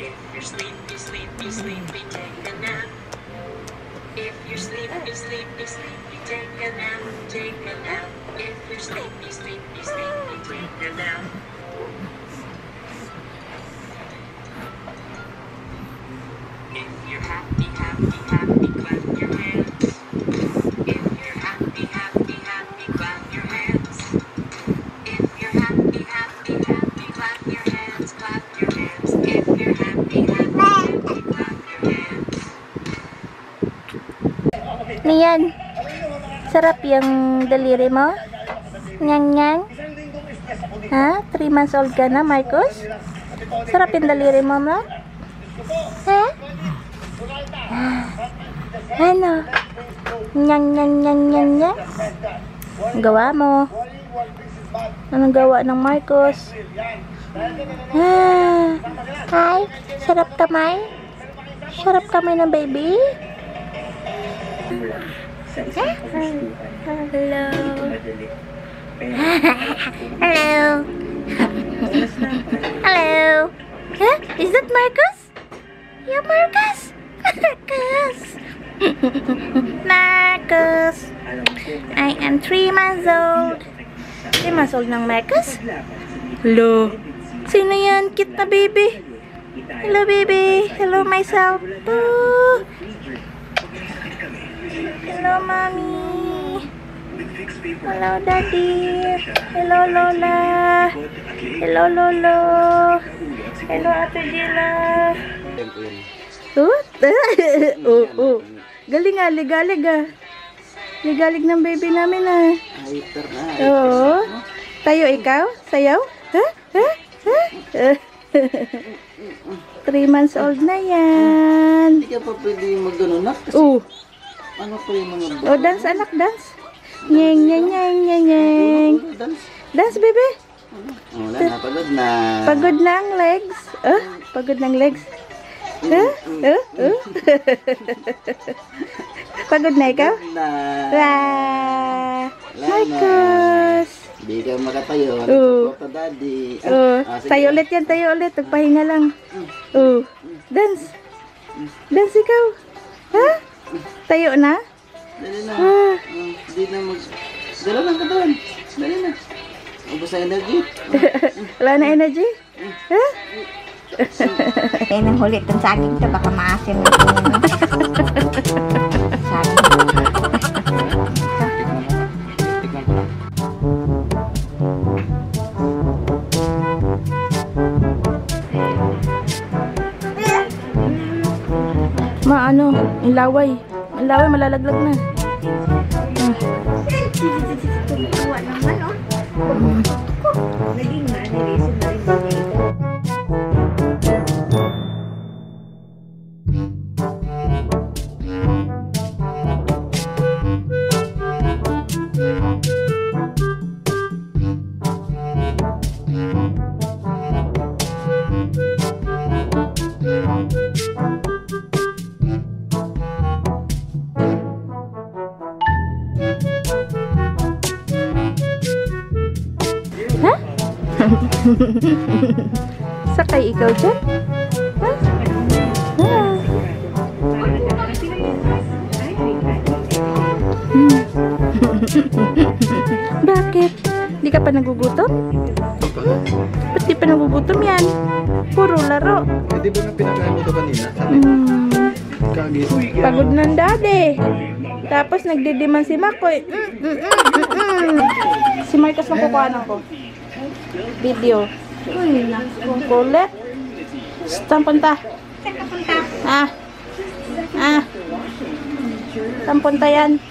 If you're sleepy, take a nap. If you're sleepy, take a nap, take a nap. If you're sleepy, take a nap. If you're happy, clap your hands. If you're happy, clap your hands. If you're happy, clap your hands, clap your hands. If you're happy, clap your hands. Niyan, sarap yung daliri mo? Nyang. Ha? 3 months old ka na, Marcos? Sarap yung daliri mo, no? Ha? Ano? Nyang. Ang gawa mo? Anong gawa ng Marcos? Hi, sarap kamay? Sarap kamay ng baby? Hello. Hello. Hello. Huh? Is that Marcos? Yeah, Marcos. Marcos. I am 3 months old. 3 months old ng Marcos? Hello. Sino yan? Cute na baby. Hello, baby. Hello, myself. Ooh. Hello, mommy. Hello, daddy. Hello, Lola. Hello, Lolo. Hello, Ate Gila. Oh. Galing ah, ligalig ah. Ligalig ng baby namin ah. Oo. Tayo ikaw? Sayaw? Ha? 3 months old na yan. Hindi ka pa pwede mag-ano na? Ano pa yung mga... Oh, dance anak, dance. Nyeng. Dance, baby. Wala na, pagod na. Pagod na ang legs. Pagod na ang legs. Pagod na ikaw? Marcos. Hindi ka makatayo. Nagsuporta daddy. Tayo ulit yan, tayo ulit. Tagpahinga lang. Dance. Dance ikaw. Ha? Tayo na? Dali na. Hindi na mag... Dala lang ka doon. Dali na. Ubus na energy. Wala na energy? Ha? Eh, nang huli itong saging ito, baka maasin mo ito. Saging. Ano, ang laway. Ang laway, malalaglag na. Tuwa naman, oh. Naging na, nireason na rin dito. Sakay ikaw dyan? Ha? Ah. Bakit? Di ka pa nagugutom? Ba't di pa nagugutom yan? Puro laro. Eh, di ba na pinakain mo ito kanina? Kagis. Pagod ng daddy. Tapos nagdidiman si Makoy. Si Marcos ang kukuhanan ko. Video. Uy, naku, kulit. Saan punta? Ah. Ah. Saan punta yan?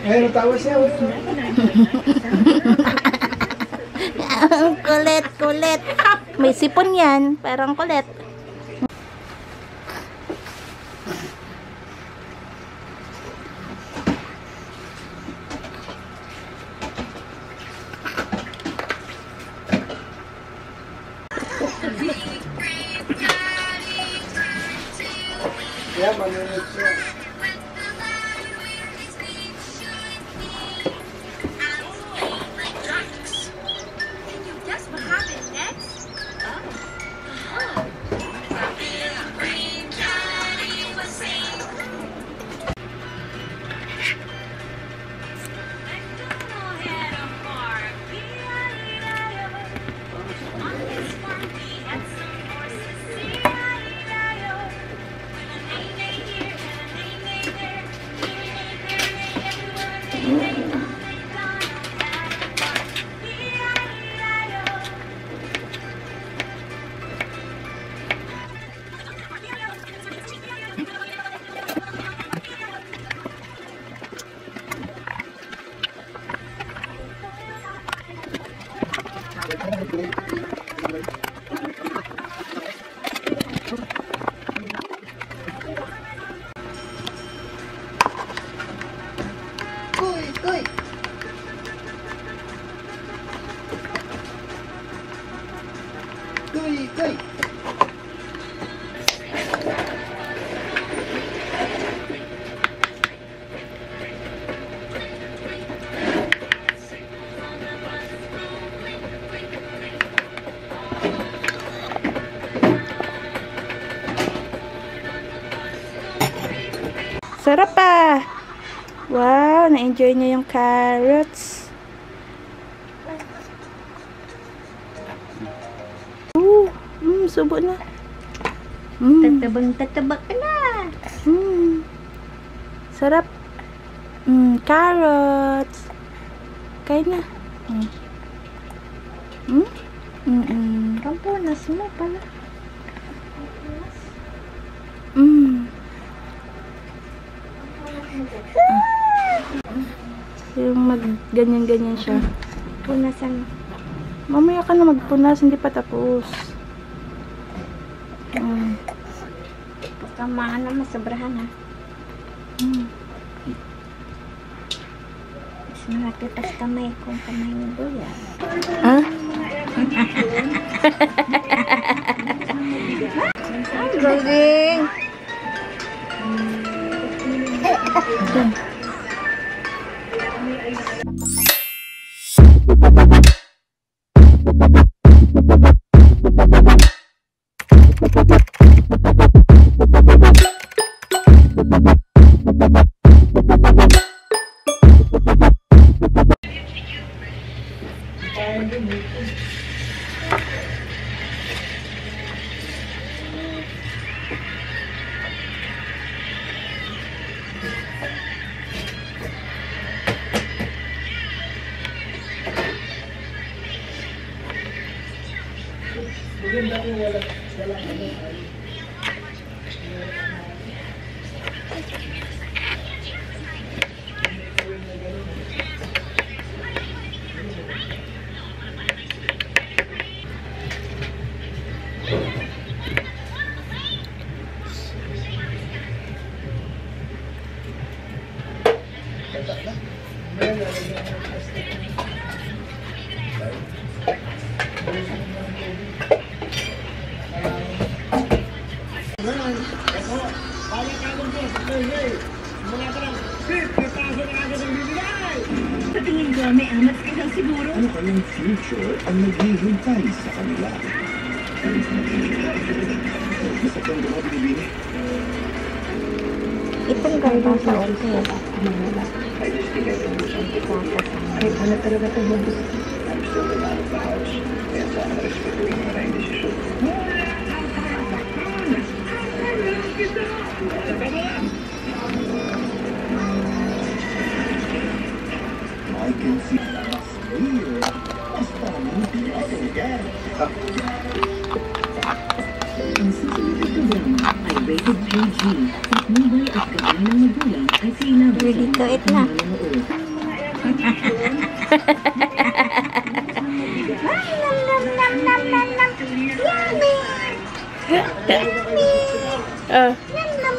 Eh, natawa siya. Kulit, kulit. May sipon yan. Parang kulit. Yeah, manunod siya. Sarap pa. Wow, na-enjoy niya yung carrots. Subo na. Tatabang-tatabak ka na. Sarap. Carrots. Kain na. Kampunas mo pala. Yung mag-ganyan-ganyan siya. Punasan. Mamaya ka na magpunas, hindi pa tapos. Pagkamaan na masobrahan ha. Mas malaki pas kamay kung kamay ni Buya. Ah? Ang galing! siguro. Ano kayang future ang naghihintay sa kanila? Isa kang mga binibini. Itong ganda sa okay. Kahit ano talaga ito mo gusto. I'm still the man of the house. Kaya sa akin respetuhin mo na yung desisyon. I can see mas weird. Mas parang hindi makasagan. Ang susunod na programa ay rated PG. Patnubay at gabay ng magulang ay kailangan Ready to eat na.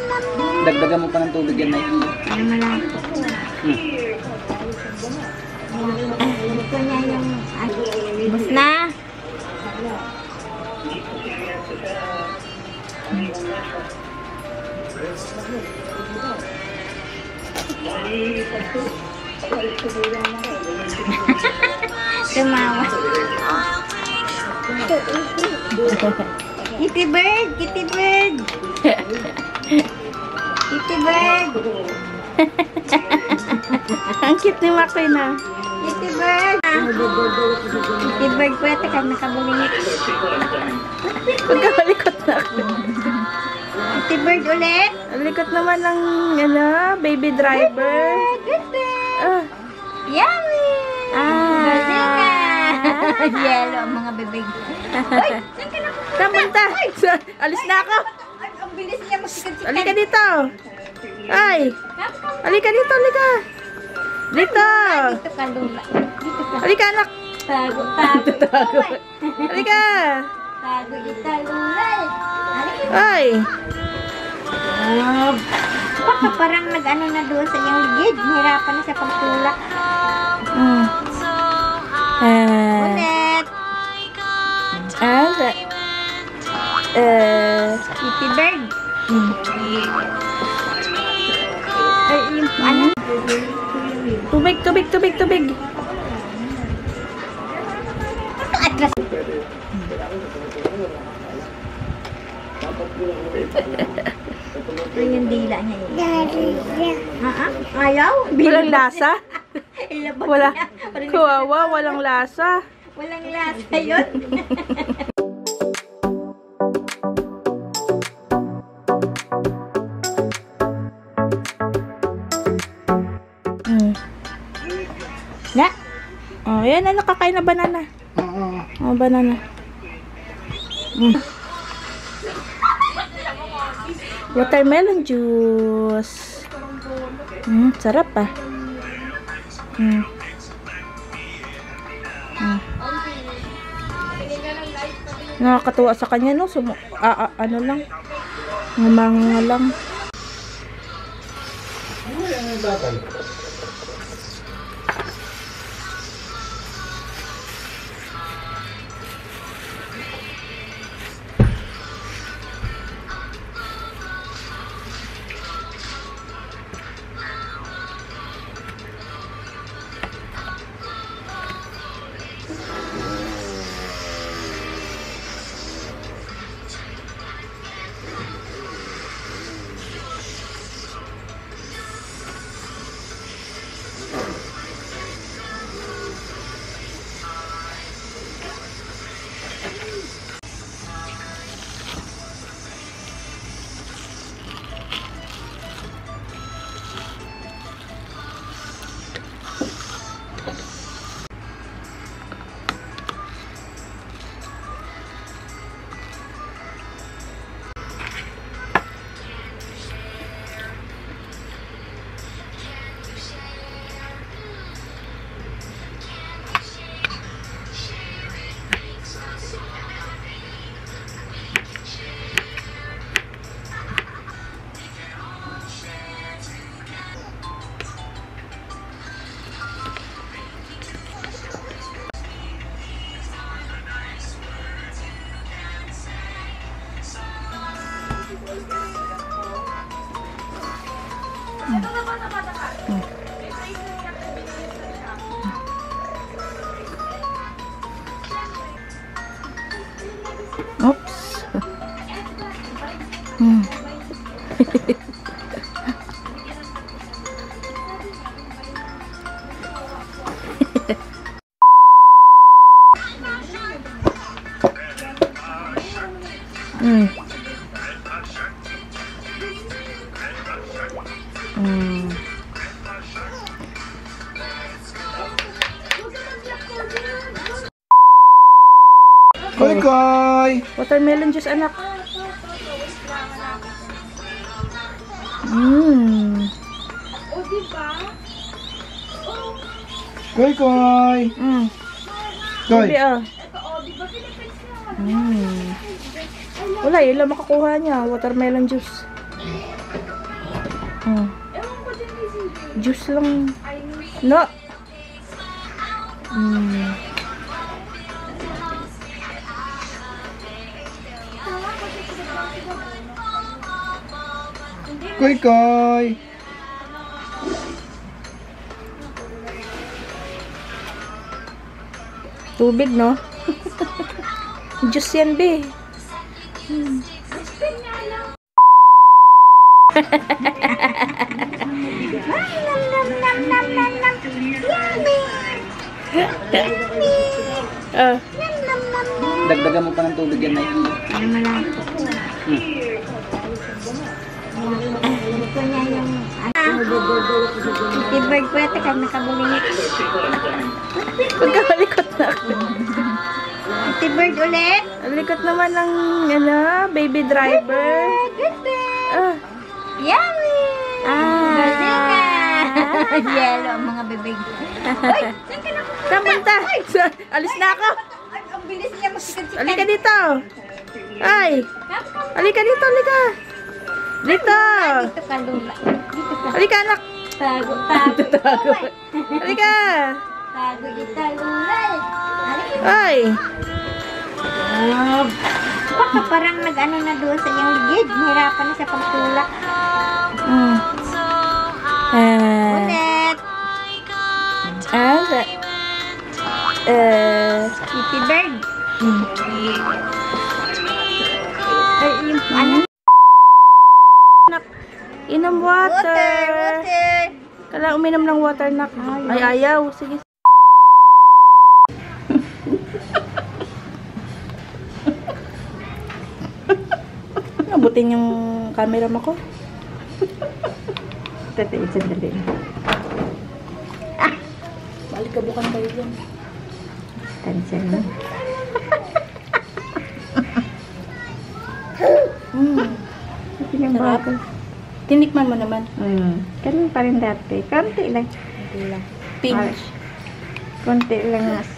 manonood. Dagdagan mo pa ng tubig yan, Mike. Ano mo lang. Gusto niya yung... Bus na. Tumawa. Kitty bird! Kitty bird! Kitty bird! Ang cute ni Makoy na. Kitty bird! Kitty bird po ito ka nakabulingit. Pagkakalikot na ako. Kitty bird ulit! Ang likot naman ng baby driver. Good bird! Ah. Yummy! Galing ka! Yellow ang mga bibig. Uy! Saan ka na? Saan punta? Alis na ako. Ang bilis niya magsikat-sikat. Halika dito. Ay. Halika dito, halika. Dito. Dito ka, Lula. Dito ka. Halika, anak. Tago, tago. Tago. Halika. Tago dito, Lula. Halika. Ay. Baka parang nag-ano na doon sa iyong ligid. Nahirapan na sa pagtulak. Ulit. Kitty bird. Ay, yung ano? Tubig, tubig, tubig, tubig. Atlas. Ito yung dila niya yun. Ayaw? Walang lasa? Ilabas Wala. niya. Kawawa, walang lasa. Walang lasa yun. Na? Oh, yan na nakakain na banana. Oh, banana. Watermelon juice. Sarap ah. Nakakatuwa sa kanya, no? Ano lang. Ngumanga lang. Hmm. Mm. Mm. Koy, koy! Watermelon juice, anak. Mm. Koy, koy! Mm. Koy! Baby, ah. Mm. Wala, yun lang makakuha niya. Watermelon juice. Mm. Juice lang. No. Mm. Koy, koy! Tubig, no? Juice yan, be. Ah. Dagdagan mo pa ng tubig yan, Nay. Ano malapit. Gusto niya yung... Tibird ko yata ka nakabuling. Pagkakalikot na ako. Tibird ulit. Ang likot naman ng, ano, baby driver. Good bird. Ah. Yummy! Galing ah! Yellow ang mga bibig. Uy! Saan ka na? Kamunta! Alis na ako! Ang bilis niya magsikat-sikat. Halika dito! Ay! Halika dito, halika! Dito! Dito ka, Lula. Dito ka. Halika, anak! Tago, tago. Tago. Halika! Tago dito, Lula. Halika. Ay! Baka parang nag-ano na doon sa iyong ligid. Nahirapan na sa pagtulak. Mm. Ulit. Kitty bird. Ay, yung ano? Inom water! Water. Kailangan uminom ng water, nak. Ay, ayaw. Sige. Nabutin yung camera mo ko. Tati, sandali. Balik ka bukan kayo dyan. Tansya na. Sarap. Tinikman mo naman. Ganun pa rin dati. Konti lang. Hindi lang. Pinch. Konti lang mas.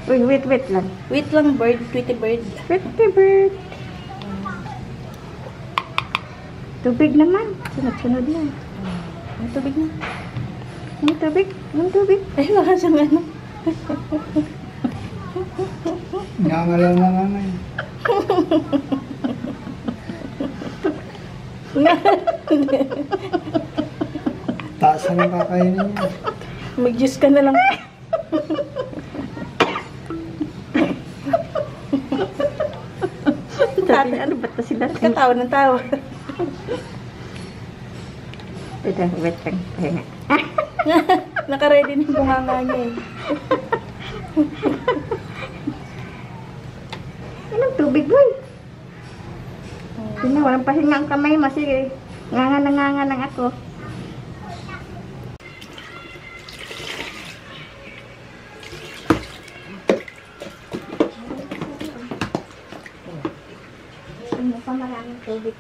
Uy, wait lang. Wait lang, bird. Tweety bird. Pretty bird. Tubig naman. Sunod-sunod na. Ang tubig na. Yung tubig. Yung tubig. Ay, baka siyang ano. Nangalan na naman. Taas na ng kakainin niya. Mag-juice ka na lang. Dati, ano ba't na sila? Katawa ng tawa. Ito, wait lang. Pahinga. Naka-ready na yung bunganga niya eh. Anong tubig, boy? Sino, walang pahinga ang kamay mo. Sige, nganga lang ako. Ano pa maraming tubig?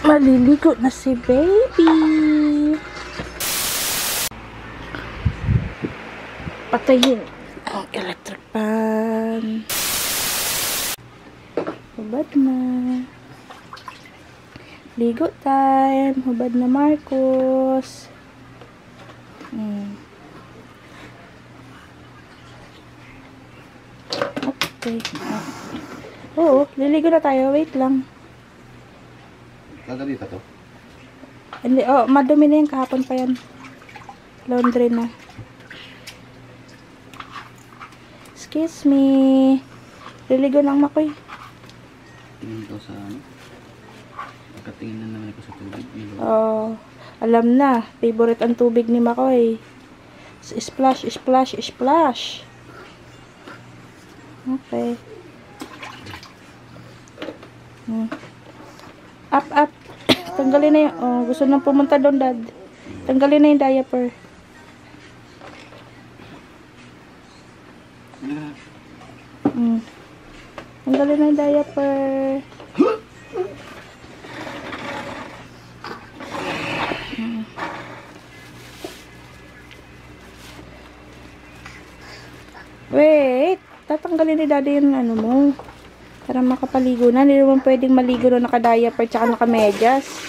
Maliligo na si baby. Patayin ang electric fan. Hubad na. Ligo time. Hubad na Marcos. Okay. Oo, liligo na tayo. Wait lang. Kagabi pa to? Hindi, oh, madumi na yan. Kahapon pa yan. Laundry na. Excuse me. Liligo ng Makoy. Tingin ko sa ano? Nakatingin na naman ako sa tubig. Oh, alam na. Favorite ang tubig ni Makoy. Splash, splash, splash. Okay. Up, up. Tanggalin na yung... Oh, gusto nang pumunta doon, Dad. Tanggalin na yung diaper. Tanggalin na yung diaper. Wait. Tatanggalin ni Daddy yung ano mo. Para makapaligo na. Hindi naman pwedeng maligo na naka-diaper tsaka naka-medyas.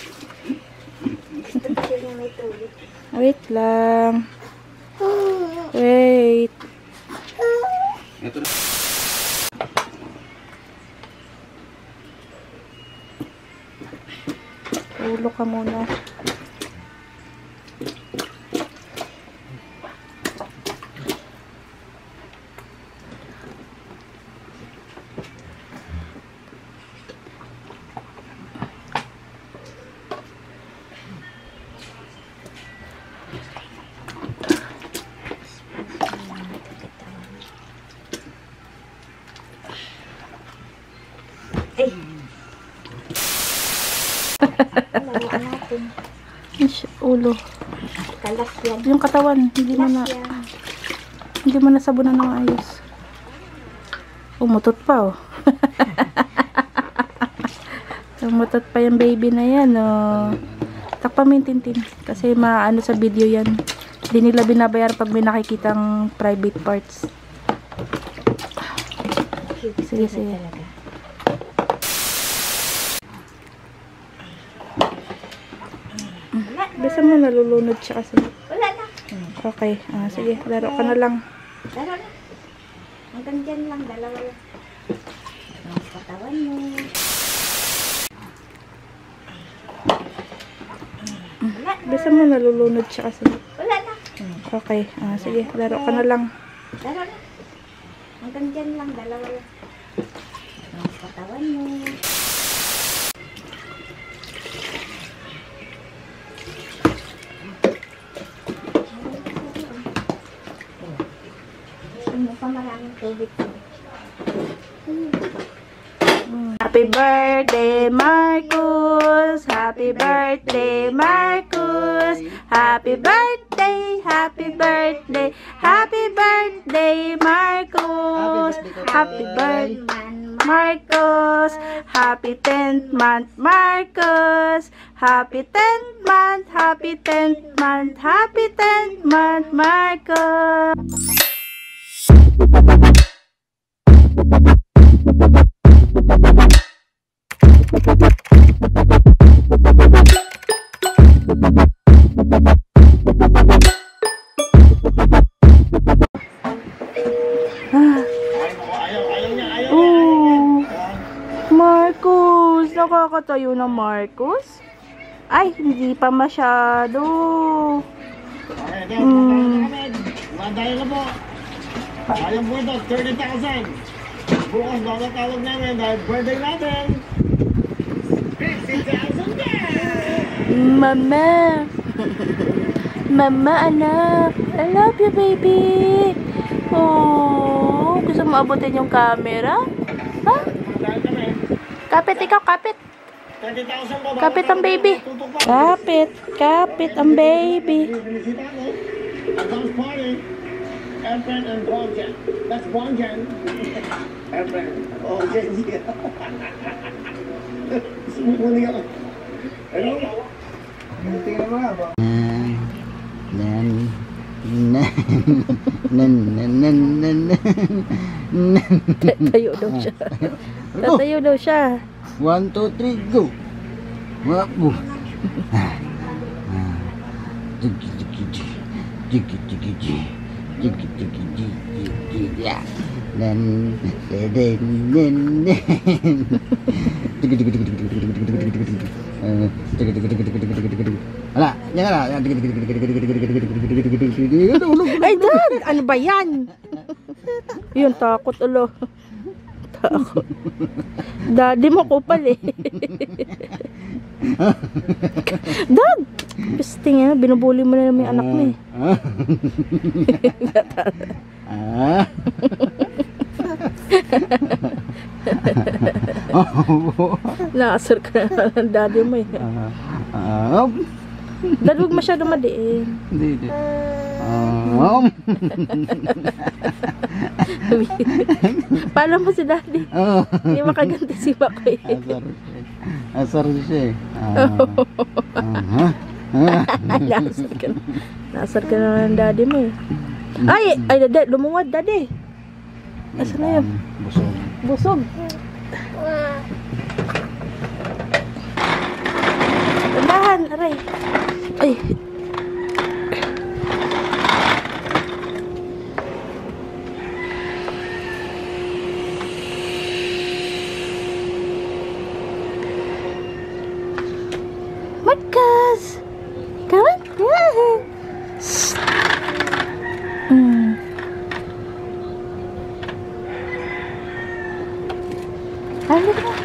Wait lang. Wait. Ito na. Ulo ka muna. Ulo. Kalas yan. Yung katawan, hindi mo na sabunan ng ayos. Umutot pa, oh. Umutot pa yung baby na yan, oh. Takpan mo yung tintin. Kasi maano sa video yan. Hindi nila binabayar pag may nakikitang private parts. Sige, sige. Bisa mo nalulunod siya kasi. Wala na. Okay. Sige, laro ka na lang. Laro na. Hanggang dyan lang, dalawa lang. Ang katawan mo. Bisa mo nalulunod siya kasi. Wala na. Okay. Sige, laro ka na lang. Laro na. Hanggang dyan lang, dalawa lang. Ang katawan mo. Maraming tubig. Happy birthday, Marcus! Happy birthday, Marcus! Happy birthday, happy birthday, happy birthday, Marcus! Happy birthday, Marcos. Happy 10th month, Marcos. Happy 10th month, happy 10th month, happy 10th month, Marcos. Marcos, nakakatayo na Marcos? Ay, hindi pa masyado. Madaya na po. Sayang po ito, 30,000. Bukas makatawag namin dahil birthday natin. 50,000 Mama. Mama, anak. I love you, baby. Oh, gusto mo abutin yung camera? Ha? Kapit ikaw, kapit. 30,000 po. Kapit ang baby. Kapit. Kapit ang baby. Advance party. Efren and Bonjan. That's Bonjan. Efren. Oh, yes. Sumukunin ako. Hello? Tingnan mo nga ba? Tatayo daw siya. Tatayo daw siya. 1, 2, 3, go! Wapo! Tiki tiki tiki tiki tiki tiki tiki tiki ya. Nen nen nen nen. Tiki tiki tiki tiki tiki tiki tiki tiki tiki tiki. Tiki tiki tiki tiki tiki tiki tiki. Ala, jangan lah. Tiki tiki tiki tiki tiki tiki tiki tiki tiki tiki. Ay, Dad! Ano ba yan? Yun, takot ulo. Takot. Daddy mo kupal eh. Dad! Piste nga, binubuli mo na naman yung anak mo eh. Naasar ka na ng daddy mo eh. Dad, huwag masyado madiin. Hindi, hindi. Paano mo si daddy? Hindi makaganti si Makoy. Asar siya eh. Naasar ka na ng daddy mo eh. Ay, dad, lumungad daddy. Asan na yun? Busog. Busog. Tandahan, aray. Ay. Marcos! Come on. Ano ba?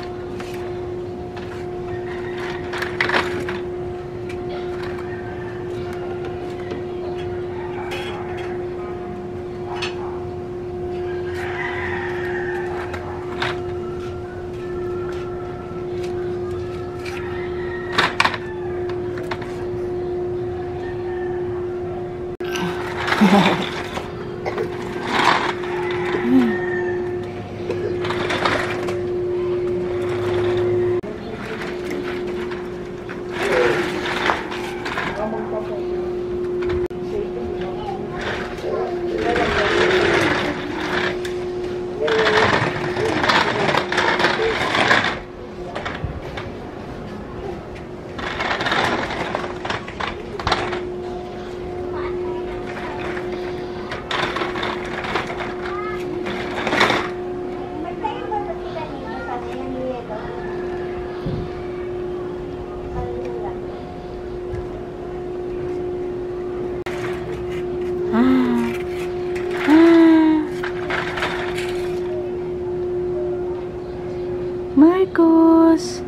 Marcos.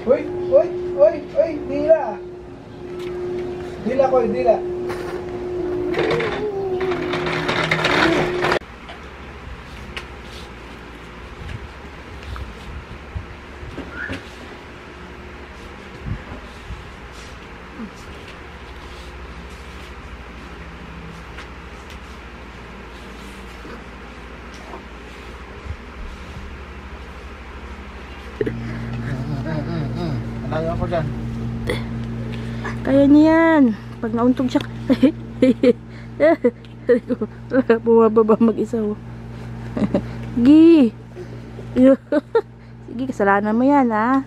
Oy, dila. Dila ko, dila. ko dyan. Kaya niya yan. Pag nauntog siya. Bumababa mag-isa. Oh. Gi. Sige, kasalanan mo yan, ha?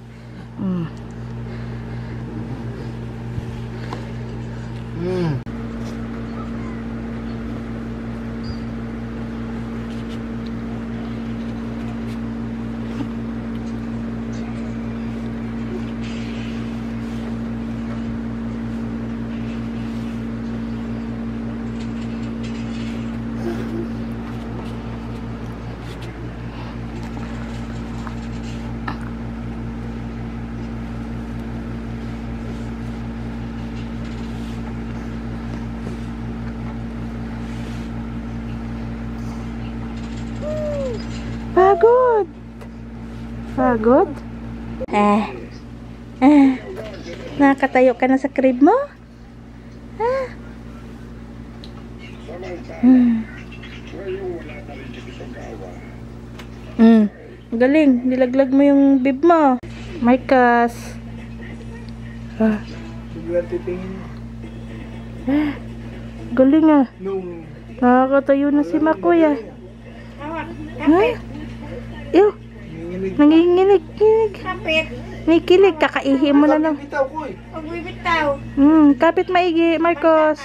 Pagod. Pagod? Nakatayo ka na sa crib mo? Galing. Nilaglag mo yung bib mo. Marcus. Galing ah. Nakakatayo na si Makoy ah. Ew. Nanginginig. Kapit. Nakikilig. Kakaihi mo na lang. Huwag bibitaw. Kapit maigi, Marcos.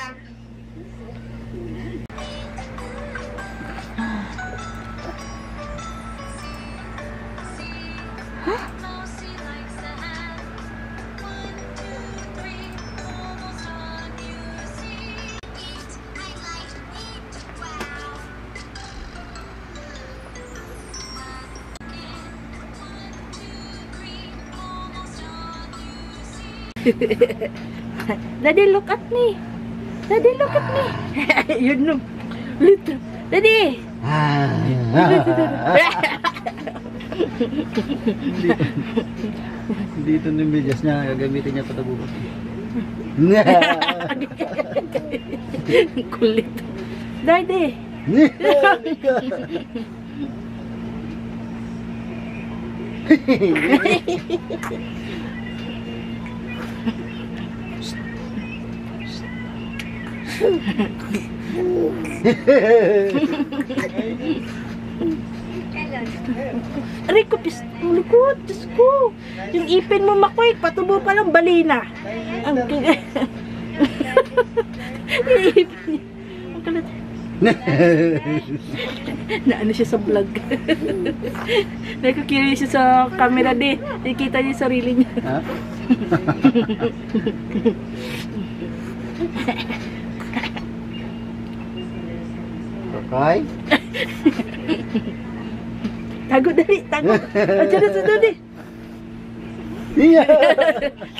Daddy, look at me. Daddy, look at me. Yun no. Little. Daddy. Dito na yung medyas niya. Gagamitin niya patabukas. Kulit. Daddy. Aray ko, likod, Diyos ko. Yung ipin mo, Makoy, patubo pa lang balina. Ang kilit. Yung ipin niya. Ang kilit. Naano siya sa vlog. Nakakiri siya sa camera din. Nakikita niya yung sarili niya. Okay? Tago dali, tago. Aja na sa dali.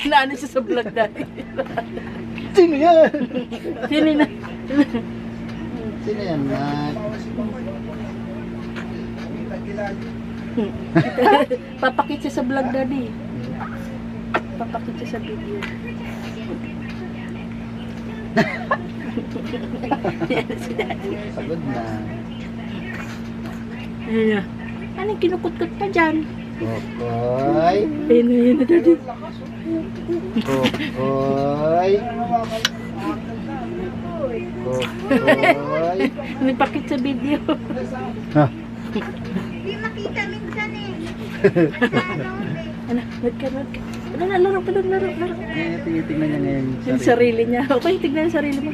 Naano siya sa vlog dali. Sino yan? Sino na? Sino yan, Mac? Papakit siya sa vlog dali. Papakit siya sa video. Pagod na. Ayan. Anong kinukut-kut ka dyan? Kokoy. Ayun na dali. Kokoy. Kokoy. Nagpakit sa video. Hindi makita minsan eh. Ano, nagka. Laro. Tingnan niya ngayon. Yung sarili niya. Okay, tignan yung sarili mo.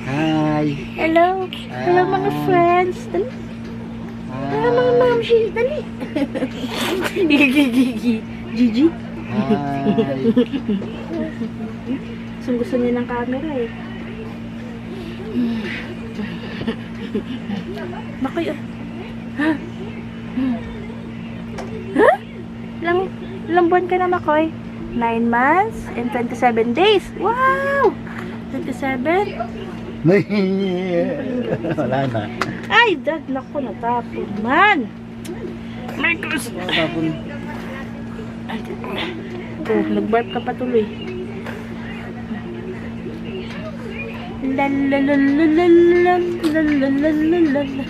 Hi. Hello. Hello mga friends. Dali. Hello mga mamshi. Dali. Gigi. Hi. Gusto niya ng camera eh. Makoy. Ha? Ilang buwan ka na, Makoy? 9 months and 27 days. Wow! 27? Wala na. Ay, dad, naku, natapon man. Marcos! Natapon. Oh, nag-barf ka pa tuloy. Lalalalalalalalalala.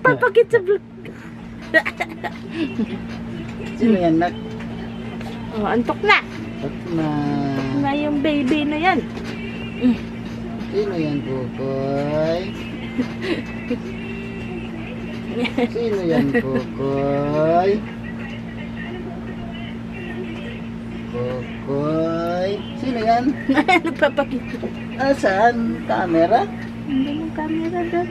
Papakit sa vlog. Sino yan, Nak? Oh, antok na. Ba't na? Na yung baby na yan. Sino yan, Kukoy? Sino yan, Kukoy? Kukoy? Sino yan? Nagpapakita. Saan? Camera? Hindi yung camera doon.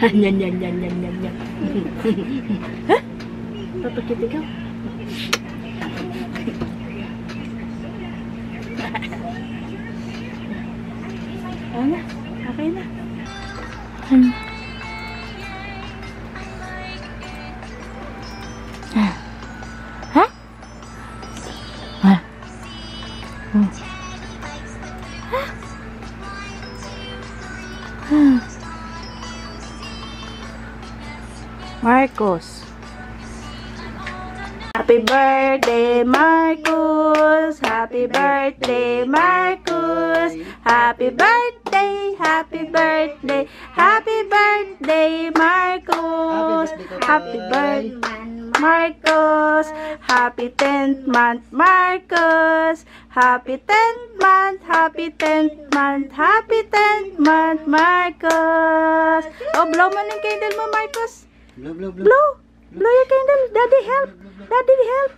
Yan. Ha? Papakita ka? Ano? Okay na. Ha? Ha? Marcos. Happy birthday, Marcos. Happy birthday, Marcos. Happy birthday, happy birthday, happy birthday, Marcos. Happy birthday, Marcos. Happy 10th month, Marcos. Happy 10th month, happy 10th month, happy 10th month, Marcos. Oh, blow mo ng candle mo, Marcos. Blow, blow, blow. Blow. Blow your candle. Daddy, help. Daddy, help.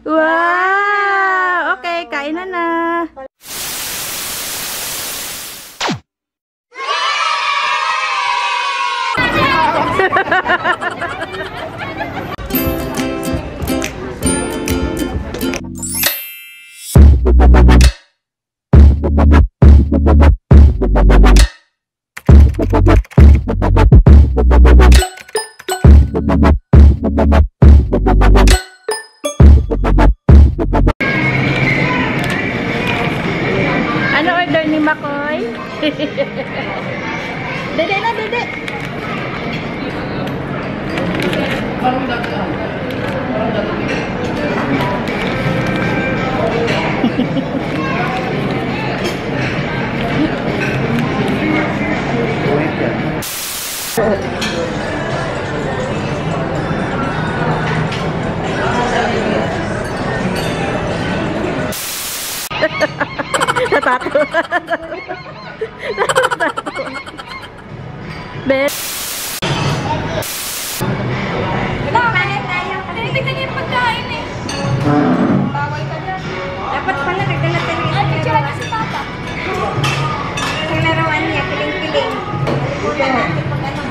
Wow! Okay, kain na. Ano order ni Makoy? Dede na, dede. Natatakot. Bet. Kain tayo. Tingnan niyo yung pagkain eh. Bawal ka dyan. Dapat pala nagdala tayo. Ay, picture na si Papa. Ang larawan niya, piling-piling. Wala natin pag ano.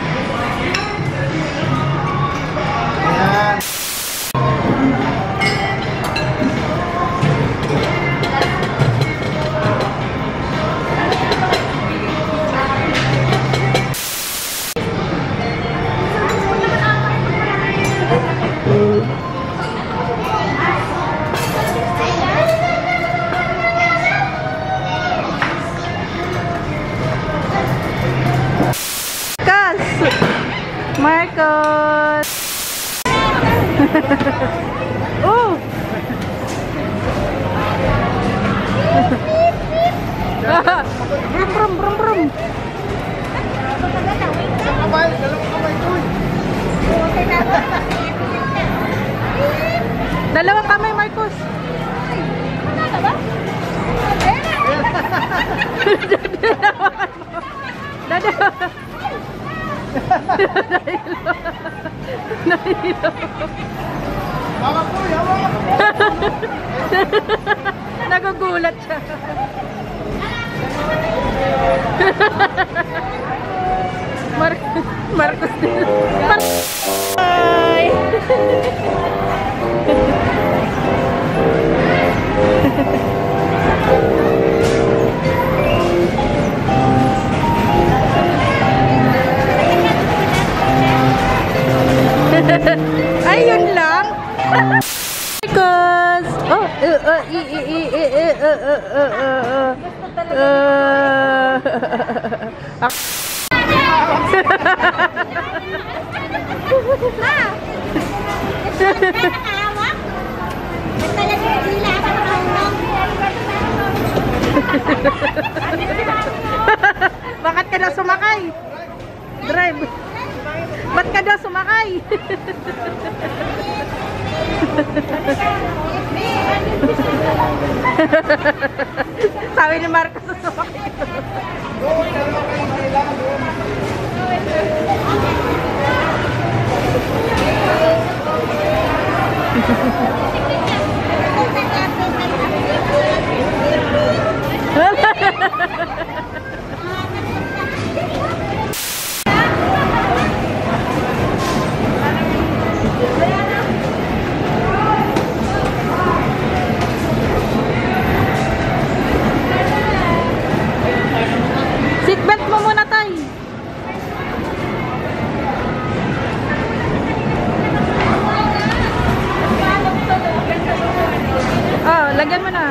Marcos! Oh! Brum, brum, brum. Dalawang kamay, Marcos. Dalawa. Nagugulat siya. Marcos din. Bye! Ay, yun lang. Marcos! Oh, bakit ka na sumakay? Drive. ka daw sumakay. Sabi ni Marcos sumakay. Seatbelt mo muna, tay. Oh, lagyan mo na.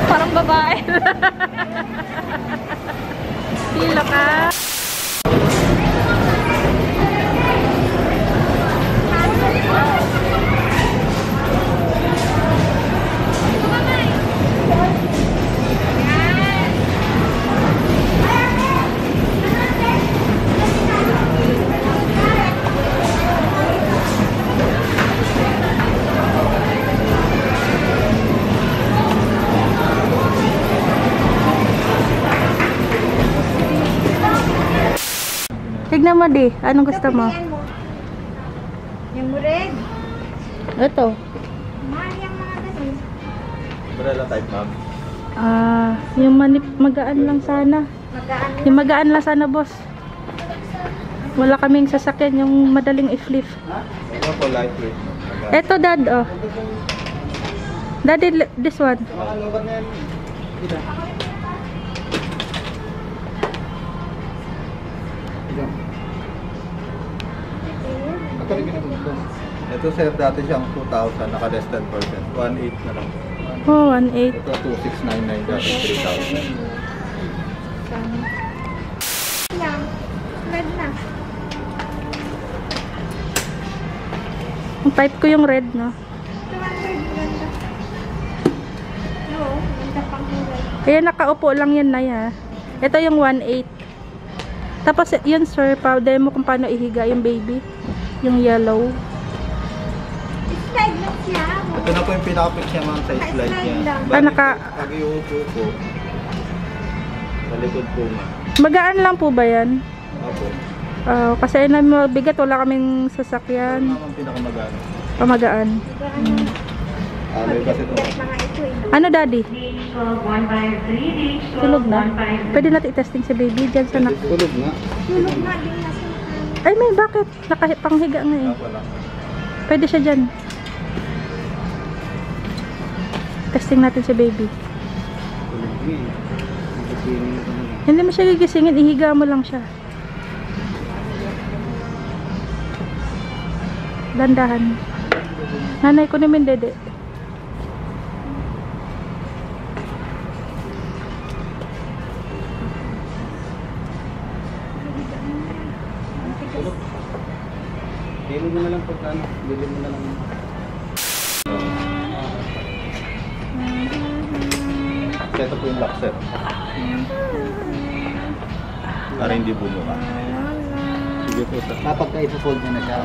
Parang babae. Hilo ka. Tignan mo di, anong gusto mo? Yung red. Ito. Mahal yung mga ganun. Umbrella type, ma'am. Yung magaan lang sana. Magaan. Yung magaan lang sana, boss. Wala kaming sasakyan, yung madaling i-flip. Ano po, lightweight? Ito, dad, oh. Daddy, this one. Ito sir, dati siyang 2,000, naka less than percent. 1,800 na lang. Oh, 1.8. Ito 2,699, dati 3,000. Yan. Red na. Ang type ko yung red, no? 200 ganda. Oo, ganda pang red. Kaya nakaupo lang yan na ya. Ito yung 1.8. Tapos yun sir, pa-demo kung paano ihiga yung baby. Yung yellow. Slide lang siya. Ito na po yung pinaka-fix niya ma'am sa slide niya. Naka- Pag iupo po, sa likod po ma'am. Magaan lang po ba yan? Opo. Kasi na mabigat, wala kaming sasakyan. Ma'am ang pinakamagano. Pamagaan. Alay kasi ito. Mga ito eh. Ano daddy? Tulog na? Pwede natin i-testing si baby dyan sa Tulog nga. Tulog nga din na siya. Ay may bakit? Nakapanghiga nga eh. Wala. Pwede siya dyan. Testing natin si baby. Tulog nga eh. Gigisingin na kami. Hindi mo siya gigisingin, ihiga mo lang siya. Dandahan. Nanay ko naman dede. Bili mo na lang pagkano. Bili mo na lang. Ito po yung lock set. Para hindi bumuka. Sige po sir. Kapag ka ipo-fold niya na siya.